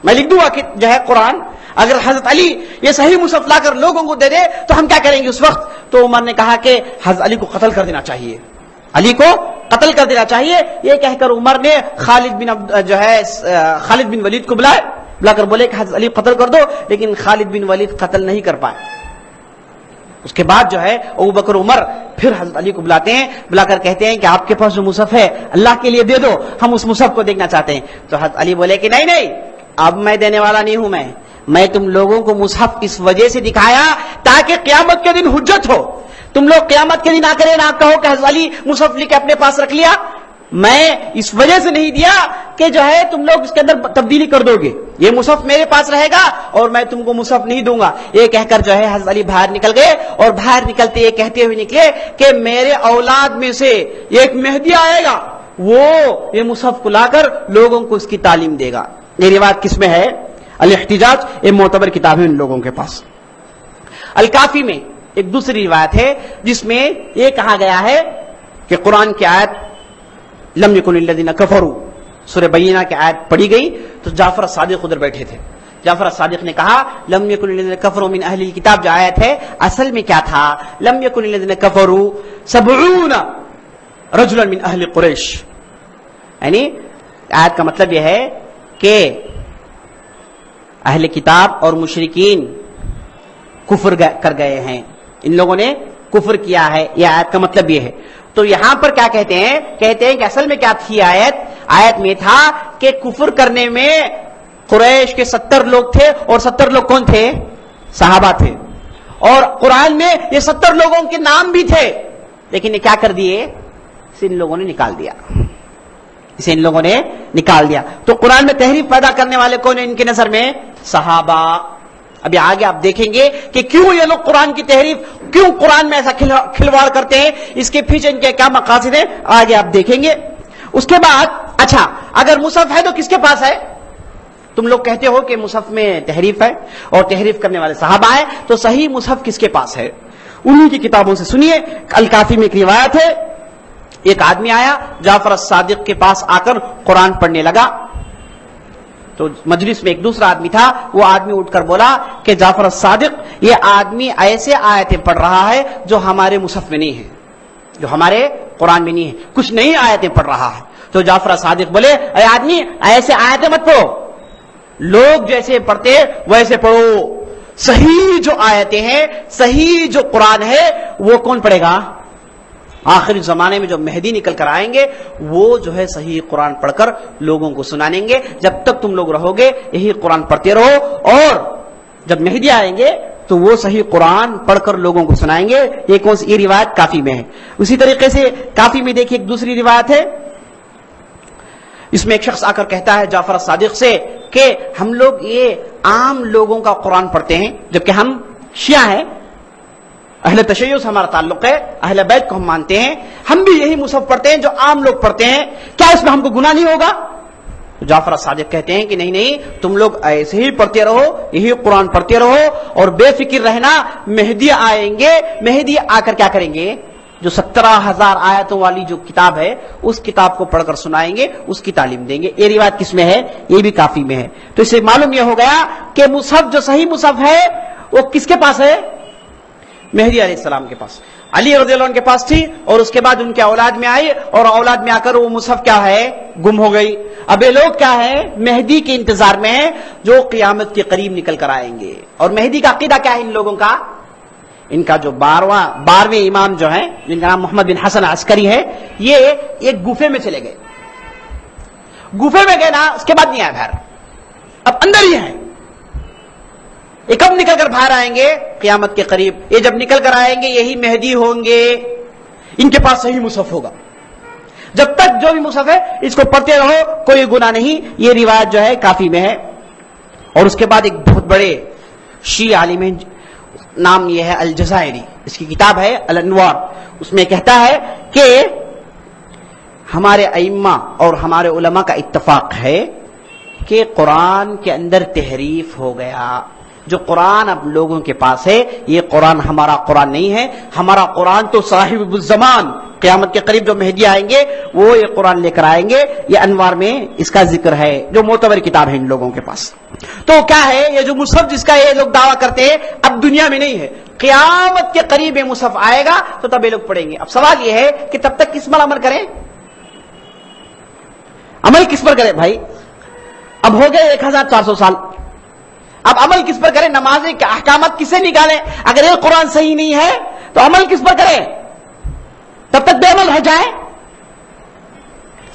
میں لکھ دوں گا کہ جو ہے قرآن, اگر حضرت علی یہ صحیح مصحف لا کر لوگوں کو دے دے تو ہم کیا کریں گے اس وقت؟ تو عمر نے کہا کہ حضرت علی کو قتل کر دینا چاہیے, علی کو قتل کر دینا چاہیے. یہ کہہ کر عمر نے خالد بن ولید کو بلا کر بولے کہ حضرت علی قتل کر دو, لیکن خالد بن ولید قتل نہیں کر پائے. اس کے بعد جو ہے ابوبکر عمر پھر حضرت علی کو بلاتے ہیں, بلا کر کہتے ہیں کہ آپ کے پاس جو مصحف ہے اللہ کے لیے دے دو, ہم اس مصحف کو دیکھنا چاہتے ہیں. تو حضرت علی بولے کہ نہیں, اب میں دینے والا نہیں ہوں, میں تم لوگوں کو مصحف اس وجہ سے دکھایا تاکہ قیامت کے دن حجت ہو. تم لوگ قیامت کے دن آ کر نہ کہو کہ حضرت علی مصحف لے کے اپنے پاس رکھ لیا. میں اس وجہ سے نہیں دیا کہ جو ہے تم لوگ اس کے اندر تبدیلی کر دو گے, یہ مصحف میرے پاس رہے گا اور میں تم کو مصحف نہیں دوں گا. یہ کہہ کر جو ہے حضرت علی باہر نکل گئے, اور باہر نکلتے یہ کہتے ہوئے نکلے کہ میرے اولاد میں سے ایک مہدی آئے گا, وہ یہ مصحف کو لا کر لوگوں کو اس کی تعلیم دے گا. یہ روایت کس میں ہے؟ الاحتجاج, ایک معتبر کتاب ہے ان لوگوں کے پاس. الکافی میں ایک دوسری روایت ہے جس میں یہ کہا گیا ہے کہ قرآن کی آیت لم یکن الذین کفروا, سورہ بینہ کی آیت پڑھی گئی تو جعفر صادق ادھر بیٹھے تھے. جعفر صادق نے کہا لم یکن الذین کفروا من اہل الکتاب, جو آیت ہے اصل میں کیا تھا؟ لم یکن الذین کفروا 70 رجلا من اہل قریش. یعنی آیت کا مطلب یہ ہے کہ اہل کتاب اور مشرکین کفر کر گئے ہیں, ان لوگوں نے کفر کیا ہے, یہ آیت کا مطلب یہ ہے. تو یہاں پر کیا کہتے ہیں کہ اصل میں کیا تھی آیت میں تھا کہ کفر کرنے میں قریش کے 70 لوگ تھے, اور 70 لوگ کون تھے؟ صحابہ تھے. اور قرآن میں یہ 70 لوگوں کے نام بھی تھے, لیکن یہ کیا کر دیے؟ اسے ان لوگوں نے نکال دیا. تو قرآن میں تحریف پیدا کرنے والے کون ہیں ان کے نظر میں؟ صحابہ. ابھی آگے آپ دیکھیں گے کہ کیوں یہ لوگ قرآن کی تحریف, کیوں قرآن میں ایسا کھلواڑ کرتے ہیں, اس کے پیچھے ان کے کیا مقاصد ہیں, آگے آپ دیکھیں گے. اس کے بعد اچھا, اگر مصحف ہے تو کس کے پاس ہے؟ تم لوگ کہتے ہو کہ مصحف میں تحریف ہے اور تحریف کرنے والے صحابہ ہیں, تو صحیح مصحف کس کے پاس ہے؟ انہی کی کتابوں سے سنیے. الکافی میں ایک روایت ہے, ایک آدمی آیا جعفر الصادق کے پاس آ کر قرآن پڑھنے لگا. تو مجلس میں ایک دوسرا آدمی تھا, وہ آدمی اٹھ کر بولا کہ جعفر الصادق, یہ آدمی ایسے آیتیں پڑھ رہا ہے جو ہمارے مصحف میں نہیں ہے, جو ہمارے قرآن میں نہیں ہے, کچھ نئی آیتیں پڑھ رہا ہے. تو جعفر الصادق بولے اے آدمی ایسے آیتیں مت پڑھو, لوگ جیسے پڑھتے ویسے پڑھو. صحیح جو آیتیں ہیں, صحیح جو قرآن ہے وہ کون پڑھے گا؟ آخری زمانے میں جو مہدی نکل کر آئیں گے وہ جو ہے صحیح قرآن پڑھ کر لوگوں کو سنانیں گے. جب تک تم لوگ رہو گے یہی قرآن پڑھتے رہو, اور جب مہدی آئیں گے تو وہ صحیح قرآن پڑھ کر لوگوں کو سنائیں گے. یہ کون سی؟ یہ روایت کافی میں ہے. اسی طریقے سے کافی میں دیکھیے ایک دوسری روایت ہے, اس میں ایک شخص آ کر کہتا ہے جعفر الصادق سے کہ ہم لوگ یہ عام لوگوں کا قرآن پڑھتے ہیں, جبکہ ہم شیعہ ہیں, اہل تشیع سے ہمارا تعلق ہے, اہل بیت کو ہم مانتے ہیں, ہم بھی یہی مصحف پڑھتے ہیں جو عام لوگ پڑھتے ہیں, کیا اس میں ہم کو گناہ نہیں ہوگا؟ تو جعفر الصادق کہتے ہیں کہ نہیں, تم لوگ ایسے ہی پڑھتے رہو, یہی قرآن پڑھتے رہو, اور بے فکر رہنا, مہدی آئیں گے, مہدی آ کر کیا کریں گے؟ جو 17,000 آیتوں والی جو کتاب ہے اس کتاب کو پڑھ کر سنائیں گے, اس کی تعلیم دیں گے. یہ روایت کس میں ہے؟ یہ بھی کافی میں ہے. تو اس سے معلوم یہ ہو گیا کہ مصحف جو صحیح مصحف ہے وہ کس کے پاس ہے؟ مہدی علیہ السلام کے پاس. علی رضی اللہ عنہ کے پاس تھی, اور اس کے بعد ان کے اولاد میں آئی, اور اولاد میں آ کر وہ مصحف کیا ہے؟ گم ہو گئی. اب یہ لوگ کیا ہے؟ مہدی کے انتظار میں ہیں جو قیامت کے قریب نکل کر آئیں گے. اور مہدی کا عقیدہ کیا ہے ان لوگوں کا؟ ان کا جو 12ویں امام جو ہے جن کا نام محمد بن حسن عسکری ہے، یہ ایک گفے میں چلے گئے. گفے میں گئے نا، اس کے بعد نہیں آئے باہر، اب اندر ہی ہے. یہ کب نکل کر باہر آئیں گے؟ قیامت کے قریب. یہ جب نکل کر آئیں گے یہی مہدی ہوں گے، ان کے پاس صحیح مصحف ہوگا. جب تک جو بھی مصحف ہے اس کو پڑھتے رہو، کوئی گناہ نہیں. یہ روایت جو ہے کافی میں ہے. اور اس کے بعد ایک بہت بڑے شیعہ عالم ہیں، نام یہ ہے الجزائری، اس کی کتاب ہے الانوار. اس میں کہتا ہے کہ ہمارے ائمہ اور ہمارے علماء کا اتفاق ہے کہ قرآن کے اندر تحریف ہو گیا. جو قرآن اب لوگوں کے پاس ہے یہ قرآن ہمارا قرآن نہیں ہے. ہمارا قرآن تو صاحب الزمان، قیامت کے قریب جو مہدی آئیں گے وہ یہ قرآن لے کر آئیں گے. یہ انوار میں اس کا ذکر ہے، جو معتبر کتاب ہے ان لوگوں کے پاس. تو کیا ہے یہ جو مصحف جس کا یہ لوگ دعویٰ کرتے ہیں اب دنیا میں نہیں ہے، قیامت کے قریب یہ مصحف آئے گا تو تب یہ لوگ پڑھیں گے. اب سوال یہ ہے کہ تب تک کس پر عمل کریں؟ عمل کس پر کریں بھائی؟ اب ہو گئے 1400 سال، اب عمل کس پر کریں؟ نماز کے احکامات کسے نکالیں؟ اگر یہ قرآن صحیح نہیں ہے تو عمل کس پر کریں؟ تب تک بے عمل رہ جائے.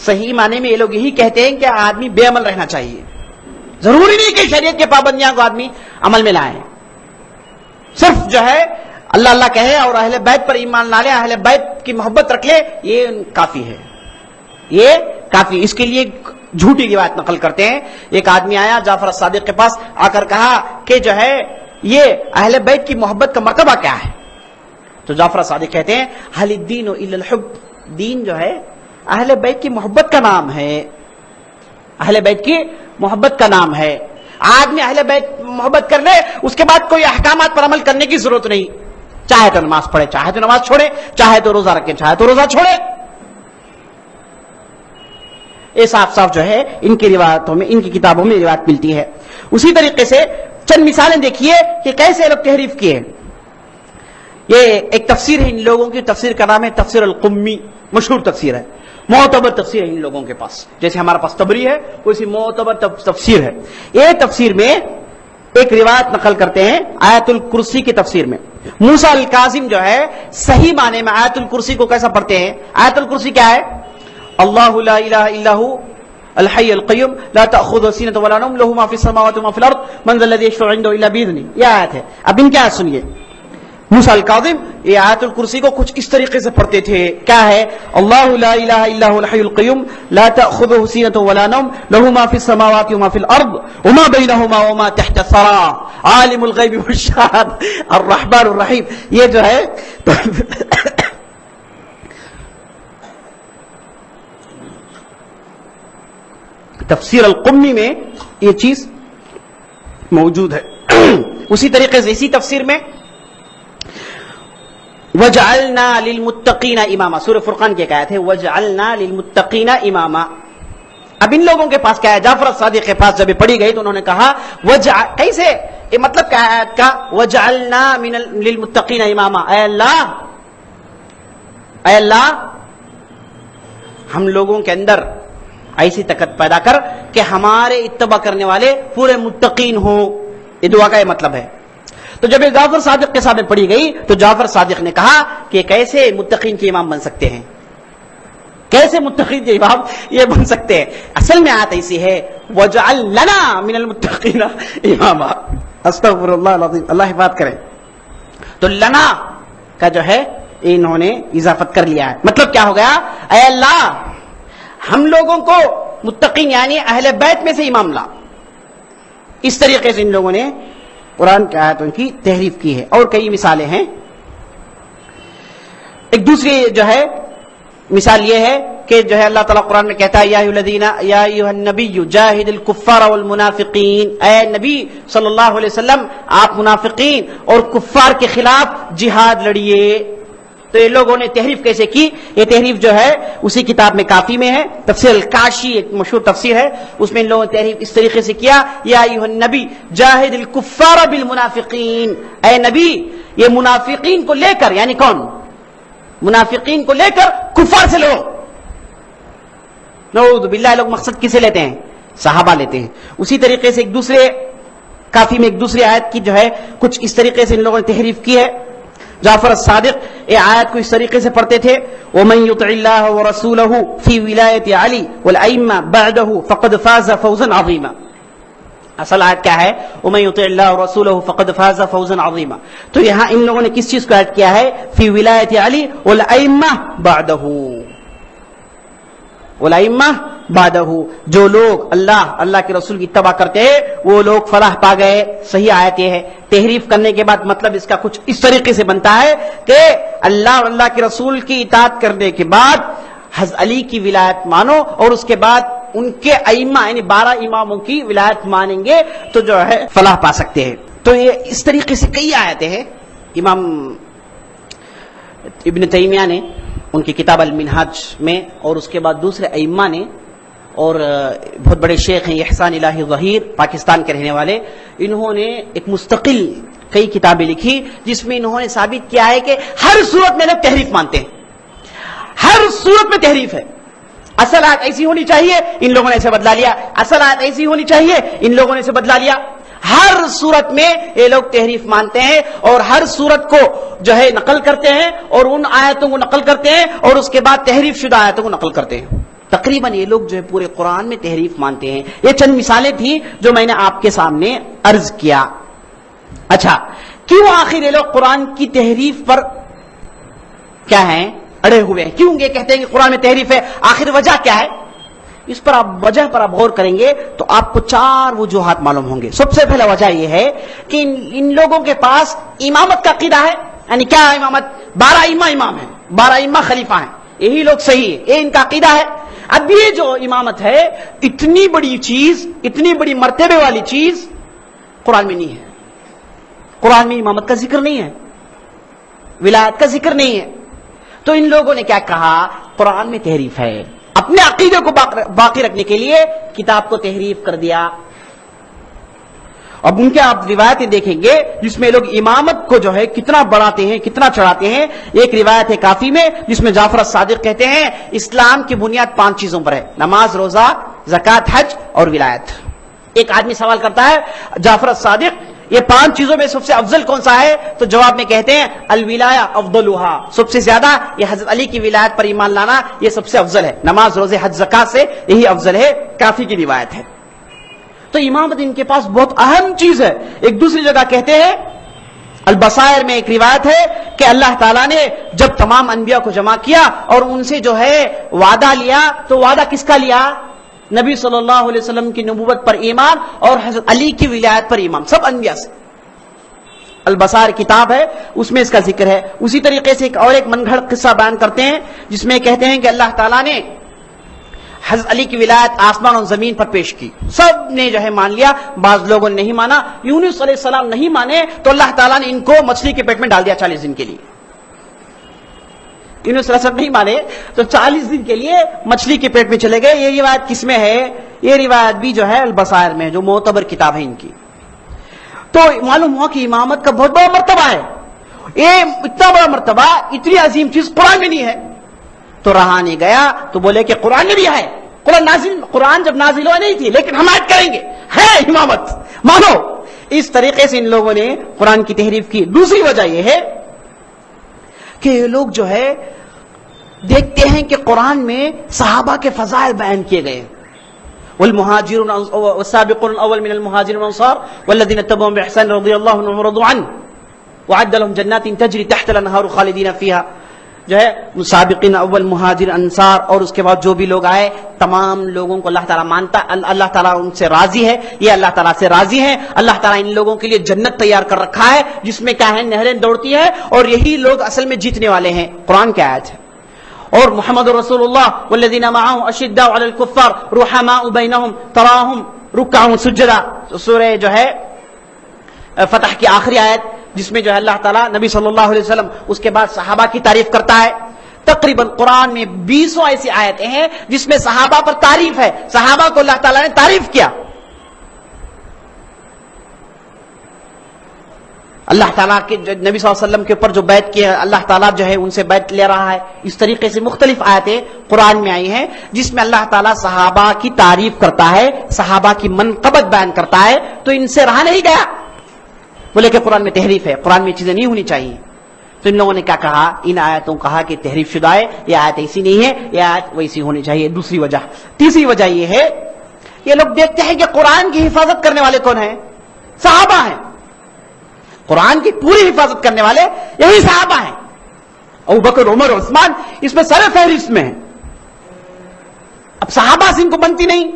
صحیح معنی میں یہ لوگ یہی کہتے ہیں کہ آدمی بے عمل رہنا چاہیے. ضروری نہیں کہ شریعت کے پابندیاں کو آدمی عمل میں لائیں، صرف جو ہے اللہ اللہ کہے اور اہل بیت پر ایمان لا لے، اہل بیت کی محبت رکھ لے، یہ کافی ہے. یہ کافی. اس کے لیے جھوٹی روایت نقل کرتے ہیں. ایک آدمی آیا جعفر الصادق کے پاس، آ کر کہا کہ جو ہے یہ اہل بیت کی محبت کا مرتبہ کیا ہے؟ تو جعفر الصادق کہتے ہیں حل الدین الا الحب، دین جو ہے اہل بیت کی محبت کا نام ہے. اہل بیت کی محبت کا نام ہے. آدمی اہل بیت محبت کر لے، اس کے بعد کوئی احکامات پر عمل کرنے کی ضرورت نہیں. چاہے تو نماز پڑھے، چاہے تو نماز چھوڑے، چاہے تو روزہ رکھے، چاہے تو روزہ چھوڑے. یہ صاف صاف جو ہے ان کی روایتوں میں، ان کی کتابوں میں روایت ملتی ہے. اسی طریقے سے چند مثالیں دیکھیے کہ کیسے لوگ تحریف کیے. یہ ایک تفسیر ہے ان لوگوں کی، تفسیر کا نام ہے تفسیر القمی، مشہور تفسیر ہے، معتبر تفسیر ہے ان لوگوں کے پاس. جیسے ہمارے پاس تبری ہے ویسی معتبر تفسیر ہے. یہ تفسیر میں ایک روایت نقل کرتے ہیں آیت الکرسی کی تفسیر میں. موسیٰ الکاظم جو ہے صحیح معنی میں آیت الکرسی کو کیسا پڑھتے ہیں؟ آیت الکرسی کیا ہے؟ اللہ لا الہ الا هو الحی القیوم لا تأخذہ سینۃ ولا نوم لہ ما فی السماوات وما فی الارض من ذا الذی یشفع عنده الا باذنہ. یہ آیت ہے. اب ان کیا سنیے، موسیٰ الکاظم یہ آیت الکرسی کو کچھ اس طریقے سے پڑھتے تھے. کیا ہے؟ اللہ لا الہ الا هو الحی القیوم لا تأخذہ سینۃ ولا نوم لہ ما فی السماوات وما فی الارض وما بینہما وما تحت الثری عالم الغیب والشہادۃ الرحمن الرحیم. یہ جو ہے تفسیر القمی میں یہ چیز موجود ہے. اسی طریقے سے اسی تفسیر میں وَجَعَلْنَا لِلْمُتَّقِينَ إِمَامًا، سورہ فرقان کی ایک آیت ہے وَجَعَلْنَا لِلْمُتَّقِينَ إِمَامًا. اب ان لوگوں کے پاس کیا ہے؟ جعفر الصادق کے پاس جب یہ پڑھی گئی تو انہوں نے کہا کیسے، یہ مطلب کیا ہے آیت کا؟ وَجَعَلْنَا لِلْمُتَّقِينَ إِمَامًا، اے اللہ ہم لوگوں کے اندر ایسی طاقت پیدا کر کہ ہمارے اتباع کرنے والے پورے متقین ہوں. یہ دعا کا یہ مطلب ہے. تو جب یہ جعفر صادق کے سامنے پڑھی گئی تو جعفر صادق نے کہا کہ کیسے متقین کے امام بن سکتے ہیں، کیسے متقین کے امام یہ بن سکتے ہیں. اصل میں آیت ایسی ہے وَجْعَلْ لَنَا مِنَ الْمُتَّقِينَ إِمَامًا. استغفر اللہ العظیم، اللہ حفاظت کرے. تو لنا کا جو ہے انہوں نے اضافت کر لیا ہے. مطلب کیا ہو گیا؟ اے اللہ ہم لوگوں کو متقین یعنی اہل بیت میں سے امام لا. اس طریقے سے ان لوگوں نے قرآن کی آیتوں کی تحریف کی ہے. اور کئی مثالیں ہیں. ایک دوسری جو ہے مثال یہ ہے کہ جو ہے اللہ تعالیٰ قرآن میں کہتا ہے یا ایھا النبی جاہد الکفار والمنافقین، اے نبی صلی اللہ علیہ وسلم آپ منافقین اور کفار کے خلاف جہاد لڑیے. تو یہ لوگوں نے تحریف کیسے کی؟ یہ تحریف جو ہے اسی کتاب میں کافی میں ہے، تفسیر الکاشی ایک مشہور تفسیر ہے، اس میں ان لوگوں نے تحریف اس طریقے سے کیا یا ایھا النبی جاہد الکفار بالمنافقین، اے نبی یہ منافقین کو لے کر، یعنی کون؟ منافقین کو لے کر کفار سے لڑو. نعوذ باللہ. لوگ مقصد کسے لیتے ہیں؟ صحابہ لیتے ہیں. اسی طریقے سے ایک دوسرے کافی میں ایک دوسری آیت کی جو ہے کچھ اس طریقے سے ان لوگوں نے تحریف کی ہے. جعفر الصادق یہ آیت کو اس طریقے سے پڑھتے تھے وَمَن يُطِعِ اللَّهَ وَرَسُولَهُ فِي وِلَایَةِ عَلِي وَالْأَئِمَّةِ بَعْدَهُ فَقَدْ فَازَ فَوْزًا عَظِیمًا. اصل آیت کیا ہے؟ وَمَن يُطِعِ اللَّهَ وَرَسُولَهُ فَقَدْ فَازَ فَوْزًا عَظِیمًا. تو یہاں ان لوگوں نے کس چیز کو ایڈ کیا ہے؟ فِي وِلَایَةِ عَلِي وَالْأَئِمَّةِ بَعْدَهُ. والائمہ بعدہ، جو لوگ اللہ کے رسول کی اتباع کرتے ہیں وہ لوگ فلاح پا گئے. صحیح آیت یہ ہے. تحریف کرنے کے بعد مطلب اس کا کچھ اس طریقے سے بنتا ہے کہ اللہ اور اللہ کے رسول کی اطاعت کرنے کے بعد حضرت علی کی ولایت مانو اور اس کے بعد ان کے ائمہ یعنی 12 اماموں کی ولایت مانیں گے تو جو ہے فلاح پا سکتے ہیں. تو یہ اس طریقے سے کئی آیتیں ہیں. امام ابن تیمیہ نے ان کی کتاب المنہاج میں اور اس کے بعد دوسرے ائمہ نے اور بہت بڑے شیخ ہیں احسان الہی ظہیر پاکستان کے رہنے والے، انہوں نے ایک مستقل کئی کتابیں لکھی جس میں انہوں نے ثابت کیا ہے کہ ہر صورت میں لوگ تحریف مانتے ہیں. ہر صورت میں تحریف ہے. اصل آیت ایسی ہونی چاہیے، ان لوگوں نے اسے بدلا لیا. اصل آیت ایسی ہونی چاہیے، ان لوگوں نے اسے بدلا لیا. ہر صورت میں یہ لوگ تحریف مانتے ہیں اور ہر صورت کو جو ہے نقل کرتے ہیں اور ان آیتوں کو نقل کرتے ہیں اور اس کے بعد تحریف شدہ آیتوں کو نقل کرتے ہیں. تقریباً یہ لوگ جو ہے پورے قرآن میں تحریف مانتے ہیں. یہ چند مثالیں تھیں جو میں نے آپ کے سامنے عرض کیا. اچھا، کیوں آخر یہ لوگ قرآن کی تحریف پر کیا ہیں اڑے ہوئے ہیں؟ کیوں یہ کہتے ہیں کہ قرآن میں تحریف ہے؟ آخر وجہ کیا ہے؟ اس پر وجہ پر آپ غور کریں گے تو آپ کو 4 وجوہات معلوم ہوں گے. سب سے پہلا وجہ یہ ہے کہ ان لوگوں کے پاس امامت کا عقیدہ ہے. یعنی کیا امامت؟ 12 امام ہیں، 12 خلیفہ ہیں، یہی لوگ صحیح ہے، یہ ان کا عقیدہ ہے. اب یہ جو امامت ہے اتنی بڑی چیز، اتنی بڑی مرتبے والی چیز قرآن میں نہیں ہے. قرآن میں امامت کا ذکر نہیں ہے، ولایت کا ذکر نہیں ہے. تو ان لوگوں نے کیا کہا؟ قرآن میں تحریف ہے. اپنے عقیدے کو باقی رکھنے کے لیے کتاب کو تحریف کر دیا. اب ان کے آپ روایتیں دیکھیں گے جس میں لوگ امامت کو جو ہے کتنا بڑھاتے ہیں، کتنا چڑھاتے ہیں. ایک روایت ہے کافی میں جس میں جعفر الصادق کہتے ہیں اسلام کی بنیاد 5 چیزوں پر ہے: نماز، روزہ، زکوٰۃ، حج اور ولایت. ایک آدمی سوال کرتا ہے جعفر الصادق یہ 5 چیزوں میں سب سے افضل کون سا ہے؟ تو جواب میں کہتے ہیں الولایہ افضلھا، سب سے زیادہ یہ حضرت علی کی ولایت پر ایمان لانا یہ سب سے افضل ہے. نماز، روزے، حج، زکوٰۃ سے یہی افضل ہے. کافی کی روایت ہے. تو امامت ان کے پاس بہت اہم چیز ہے. ایک دوسری جگہ کہتے ہیں البصائر میں ایک روایت ہے کہ اللہ تعالیٰ نے جب تمام انبیاء کو جمع کیا اور ان سے جو ہے وعدہ لیا تو وعدہ کس کا لیا؟ نبی صلی اللہ علیہ وسلم کی نبوت پر ایمان اور حضرت علی کی ولایت پر ایمان، سب انبیاء سے. البصائر کتاب ہے اس میں اس کا ذکر ہے. اسی طریقے سے ایک من گھڑت قصہ بیان کرتے ہیں جس میں کہتے ہیں کہ اللہ تعالیٰ نے حضرت علی کی ولایت آسمان اور زمین پر پیش کی. سب نے جو ہے مان لیا، بعض لوگوں نے نہیں مانا. یونس علیہ السلام نہیں مانے تو اللہ تعالیٰ نے ان کو مچھلی کے پیٹ میں ڈال دیا 40 دن کے لیے. یونس علیہ السلام نہیں مانے تو 40 دن کے لیے مچھلی کے پیٹ میں چلے گئے. یہ روایت کس میں ہے؟ یہ روایت بھی جو ہے البصائر میں جو معتبر کتاب ہے ان کی. تو معلوم ہوا کہ امامت کا بہت بڑا مرتبہ ہے. یہ اتنا بڑا مرتبہ، اتنی عظیم چیز قرآن میں نہیں ہے. تو رہا نہیں گیا تو بولے کہ قرآن میں بھی ہے. قرآن جب نازل ہوا نہیں تھی لیکن ہم ایڈ کریں گے، ہے امامت مانو. اس طریقے سے ان لوگوں نے قرآن کی تحریف کی. دوسری وجہ یہ ہے کہ یہ لوگ جو ہے دیکھتے ہیں کہ قرآن میں صحابہ کے فضائل بیان کیے گئے. والمهاجرون والسابقون الاول من المهاجرين والانصار والذين اتبعوهم باحسان رضي الله عنهم ورضوا عنه وعد لهم جنات تجري تحت الانهار خالدين فيها. جو ہے سابقین اول، مہاجر، انصار اور اس کے بعد جو بھی لوگ آئے تمام لوگوں کو اللہ تعالیٰ مانتا، اللہ تعالیٰ ان سے راضی ہے، یہ اللہ تعالیٰ سے راضی ہے. اللہ تعالیٰ ان لوگوں کے لیے جنت تیار کر رکھا ہے جس میں کیا ہے نہریں دوڑتی ہے اور یہی لوگ اصل میں جیتنے والے ہیں. قرآن کی آیت ہے. اور محمد رسول اللہ والذین معه اشداء علی الکفار رحماء بینہم تراہم رکعا سجدا. سورہ جو ہے فتح کی آخری آیت جس میں جو ہے اللہ تعالیٰ نبی صلی اللہ علیہ وسلم اس کے بعد صحابہ کی تعریف کرتا ہے. تقریباً قرآن میں 20 ایسی آیتیں ہیں جس میں صحابہ پر تعریف ہے. صحابہ کو اللہ تعالیٰ نے تعریف کیا. اللہ تعالیٰ کے نبی صلی اللہ علیہ وسلم کے اوپر جو بیعت کیا اللہ تعالیٰ جو ہے ان سے بیعت لے رہا ہے. اس طریقے سے مختلف آیتیں قرآن میں آئی ہیں جس میں اللہ تعالیٰ صحابہ کی تعریف کرتا ہے، صحابہ کی منقبت بیان کرتا ہے. تو ان سے رہا نہیں گیا، بولے کہ قرآن میں تحریف ہے، قرآن میں چیزیں نہیں ہونی چاہیے. تو ان لوگوں نے کیا کہا، ان آیتوں کہا کہ تحریف شدہ ہے، یہ آیت ایسی نہیں ہے، یہ آیت ویسی ہونی چاہیے. دوسری وجہ. تیسری وجہ یہ ہے، یہ لوگ دیکھتے ہیں کہ قرآن کی حفاظت کرنے والے کون ہیں؟ صحابہ ہیں. قرآن کی پوری حفاظت کرنے والے یہی صحابہ ہیں. ابو بکر، عمر، عثمان اس میں سر فہرست میں ہیں. اب صحابہ سے ان کو بنتی نہیں،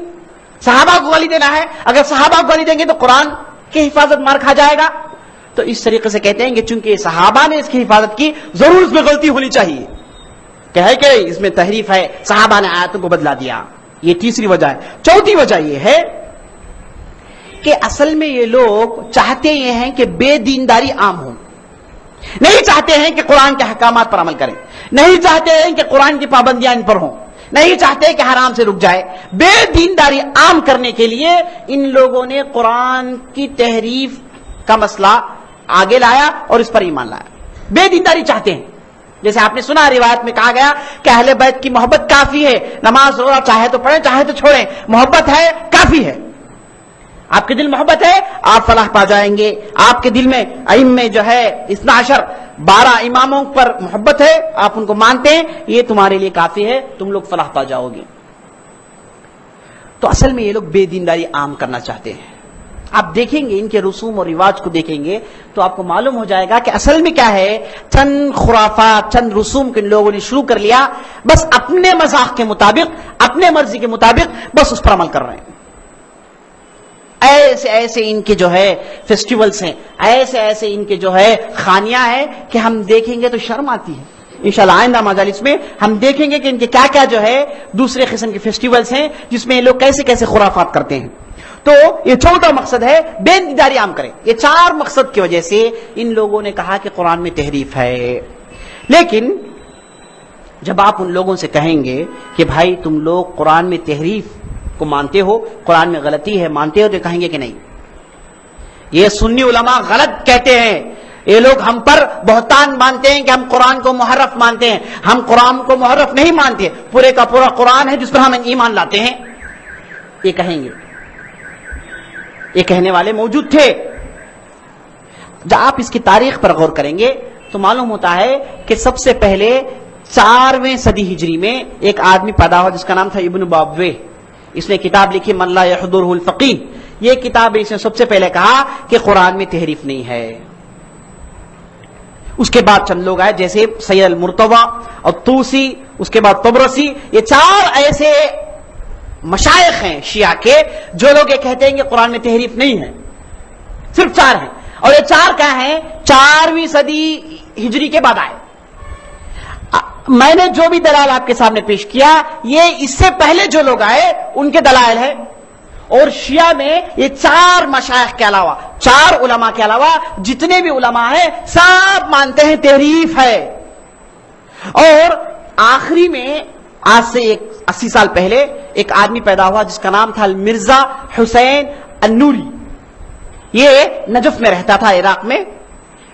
صحابہ کو گالی دینا ہے. اگر صحابہ کو گالی دیں گے تو قرآن کی حفاظت مار کھا جائے گا. تو اس طریقے سے کہتے ہیں کہ چونکہ صحابہ نے اس کی حفاظت کی، ضرور اس میں غلطی ہونی چاہیے، کہ ہے کہ اس میں تحریف ہے، صحابہ نے آیتوں کو بدلا دیا. یہ تیسری وجہ ہے. چوتھی وجہ یہ ہے کہ اصل میں یہ لوگ چاہتے یہ ہیں کہ بے دینداری عام ہو. نہیں چاہتے ہیں کہ قرآن کے احکامات پر عمل کریں، نہیں چاہتے ہیں کہ قرآن کی پابندیاں ان پر ہوں، نہیں چاہتے کہ حرام سے رک جائے. بے دینداری عام کرنے کے لیے ان لوگوں نے قرآن کی تحریف کا مسئلہ آگے لایا اور اس پر ایمان لایا. بے دینداری چاہتے ہیں. جیسے آپ نے سنا روایت میں کہا گیا کہ اہل بیت کی محبت کافی ہے، نماز روزہ چاہے تو پڑھیں چاہے تو چھوڑیں، محبت ہے کافی ہے. آپ کے دل محبت ہے، آپ فلاح پا جائیں گے. آپ کے دل میں ائمہ جو ہے 12 اماموں پر محبت ہے، آپ ان کو مانتے ہیں، یہ تمہارے لیے کافی ہے، تم لوگ فلاح پا جاؤ گے. تو اصل میں یہ لوگ بے دینداری عام کرنا چاہتے ہیں. آپ دیکھیں گے ان کے رسوم اور رواج کو دیکھیں گے تو آپ کو معلوم ہو جائے گا کہ اصل میں کیا ہے. چند خرافات، چند رسوم کے لوگوں نے شروع کر لیا، بس اپنے مذاق کے مطابق، اپنے مرضی کے مطابق بس اس پر عمل کر رہے ہیں. ایسے ایسے ان کے جو ہے فیسٹیولز ہیں، ایسے ایسے ان کے جو ہے خانیاں ہیں کہ ہم دیکھیں گے تو شرم آتی ہے. انشاءاللہ آئندہ مجالس میں ہم دیکھیں گے کہ ان کے کیا کیا جو ہے دوسرے قسم کے فیسٹیولز ہیں جس میں یہ لوگ کیسے کیسے خرافات کرتے ہیں. تو یہ چوتھا مقصد ہے بے دینداری عام کریں. یہ 4 مقصد کی وجہ سے ان لوگوں نے کہا کہ قرآن میں تحریف ہے. لیکن جب آپ ان لوگوں سے کہیں گے کہ بھائی تم لوگ قرآن میں تحریف کو مانتے ہو، قرآن میں غلطی ہے مانتے ہو، تو کہیں گے کہ نہیں، یہ سنی علماء غلط کہتے ہیں، یہ لوگ ہم پر بہتان مانتے ہیں کہ ہم قرآن کو محرف مانتے ہیں. ہم قرآن کو محرف نہیں مانتے، پورے کا پورا قرآن ہے جس پر ہم ایمان لاتے ہیں. یہ کہیں گے. یہ کہنے والے موجود تھے. جب آپ اس کی تاریخ پر غور کریں گے تو معلوم ہوتا ہے کہ سب سے پہلے 4ویں صدی ہجری میں ایک آدمی پیدا ہوا جس کا نام تھا ابن بابوے. اس نے کتاب لکھی من لا يحضره الفقیہ. یہ کتاب اس نے سب سے پہلے کہا کہ قرآن میں تحریف نہیں ہے. اس کے بعد چند لوگ آئے جیسے سید المرتضی اور طوسی، اس کے بعد طبرسی. یہ 4 ایسے مشائخ ہیں شیعہ کے جو لوگ یہ کہتے ہیں کہ قرآن میں تحریف نہیں ہے. صرف 4 ہیں، اور یہ 4 کیا ہیں؟ 4ویں صدی ہجری کے بعد آئے. میں نے جو بھی دلائل آپ کے سامنے پیش کیا یہ اس سے پہلے جو لوگ آئے ان کے دلائل ہیں. اور شیعہ میں یہ 4 مشائخ کے علاوہ، 4 علماء کے علاوہ جتنے بھی علماء ہیں سب مانتے ہیں تحریف ہے. اور آخری میں آج سے 80 سال پہلے ایک آدمی پیدا ہوا جس کا نام تھا مرزا حسین النوری. یہ نجف میں رہتا تھا، عراق میں.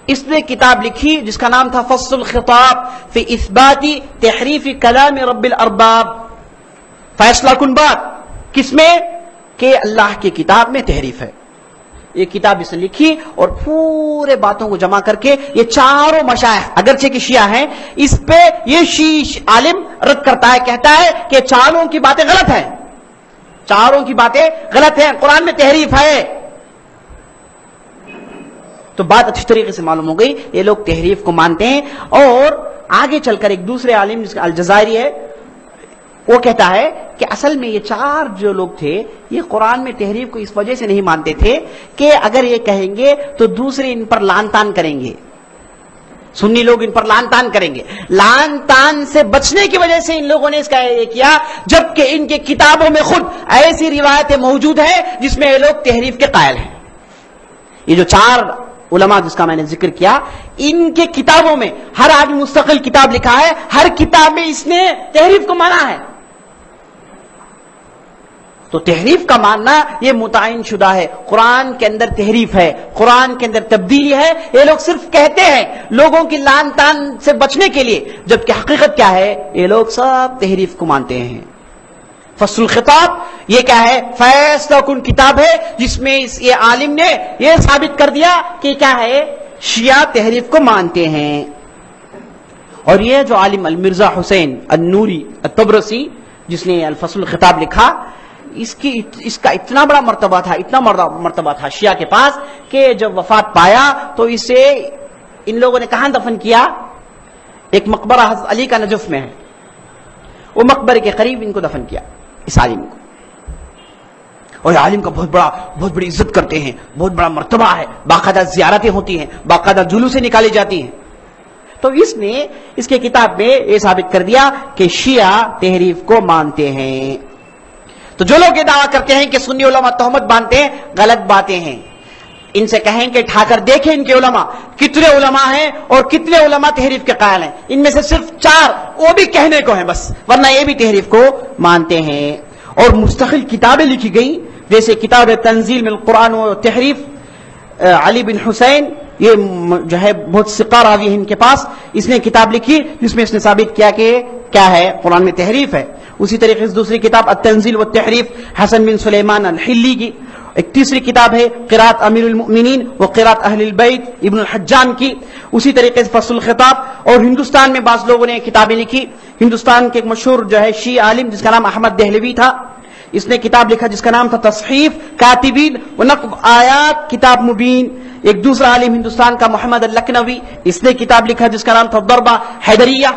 اس نے کتاب لکھی جس کا نام تھا فصل الخطاب فی اثبات تحریف کلام رب الارباب. فیصلہ کن بات کس میں؟ کہ اللہ کی کتاب میں تحریف ہے. یہ کتاب اس نے لکھی اور پورے باتوں کو جمع کر کے یہ 4 مشائخ اگرچہ کہ شیعہ ہیں اس پہ یہ شیعہ عالم رد کرتا ہے، کہتا ہے کہ 4 کی باتیں غلط ہیں، 4 کی باتیں غلط ہیں، قرآن میں تحریف ہے. تو بات اچھی طریقے سے معلوم ہو گئی یہ لوگ تحریف کو مانتے ہیں. اور آگے چل کر ایک دوسرے عالم جس کا الجزائری ہے وہ کہتا ہے کہ اصل میں یہ 4 جو لوگ تھے یہ قرآن میں تحریف کو اس وجہ سے نہیں مانتے تھے کہ اگر یہ کہیں گے تو دوسرے ان پر لعن طعن کریں گے، سنی لوگ ان پر لعن طعن کریں گے. لعن طعن سے بچنے کی وجہ سے ان لوگوں نے اس کا یہ کیا، جبکہ ان کے کتابوں میں خود ایسی روایتیں موجود ہیں جس میں یہ لوگ تحریف کے قائل ہیں. یہ جو 4 علماء جس کا میں نے ذکر کیا ان کے کتابوں میں ہر آدمی مستقل کتاب لکھا ہے، ہر کتاب میں اس نے تحریف کو مانا ہے. تو تحریف کا ماننا یہ متعین شدہ ہے. قرآن کے اندر تحریف ہے، قرآن کے اندر تبدیلی ہے. یہ لوگ صرف کہتے ہیں لوگوں کی لعن طعن سے بچنے کے لیے، جبکہ حقیقت کیا ہے یہ لوگ سب تحریف کو مانتے ہیں. فصل الخطاب یہ کیا ہے؟ فیصلہ کن کتاب ہے جس میں یہ عالم نے یہ ثابت کر دیا کہ کیا ہے شیعہ تحریف کو مانتے ہیں. اور یہ جو عالم المرزا حسین النوری الطبرسی جس نے الفصل الخطاب لکھا، اس کا اتنا بڑا مرتبہ تھا، اتنا مرتبہ تھا شیعہ کے پاس کہ جب وفات پایا تو اسے ان لوگوں نے کہاں دفن کیا؟ ایک مقبرہ حضرت علی کا نجف میں ہے، وہ مقبرے کے قریب ان کو دفن کیا، اس عالم کو. اور عالم کا بہت بڑی عزت کرتے ہیں، بہت بڑا مرتبہ ہے، باقاعدہ زیارتیں ہوتی ہیں، باقاعدہ جلوسیں نکالی جاتی ہیں. تو اس نے اس کے کتاب میں یہ ثابت کر دیا کہ شیعہ تحریف کو مانتے ہیں. تو جو لوگ یہ دعویٰ کرتے ہیں کہ سنی علماء تہمت باندھتے ہیں، غلط باتیں ہیں. ان سے کہیں کہ ٹھا کر دیکھیں ان کے علماء کتنے علماء ہیں اور کتنے علماء تحریف کے قائل ہیں. ان میں سے صرف 4 وہ بھی کہنے کو ہیں بس، ورنہ یہ بھی تحریف کو مانتے ہیں. اور مستقل کتابیں لکھی گئیں، جیسے کتاب تنزیل من القرآن و تحریف علی بن حسین، یہ جو ہے بہت ثقہ راوی ہے ان کے پاس، اس نے کتاب لکھی جس میں اس نے ثابت کیا کہ کیا ہے، قرآن میں تحریف ہے. اسی طریقے سے دوسری کتاب التنزیل والتحریف حسن بن سلیمان الحلی کی. ایک تیسری کتاب ہے قراءت امیر المؤمنین و قراءت اہل البیت ابن الحجان کی. اسی طریقے سے فصل الخطاب. اور ہندوستان میں بعض لوگوں نے کتابیں لکھی. ہندوستان کے ایک مشہور جو ہے شیعہ عالم جس کا نام احمد دہلوی تھا، اس نے کتاب لکھا جس کا نام تھا تصحیف کاتبین و نقب آیات کتاب مبین. ایک دوسرا عالم ہندوستان کا محمد اللکھنوی، اس نے کتاب لکھا جس کا نام تھا ضربہ حیدریہ.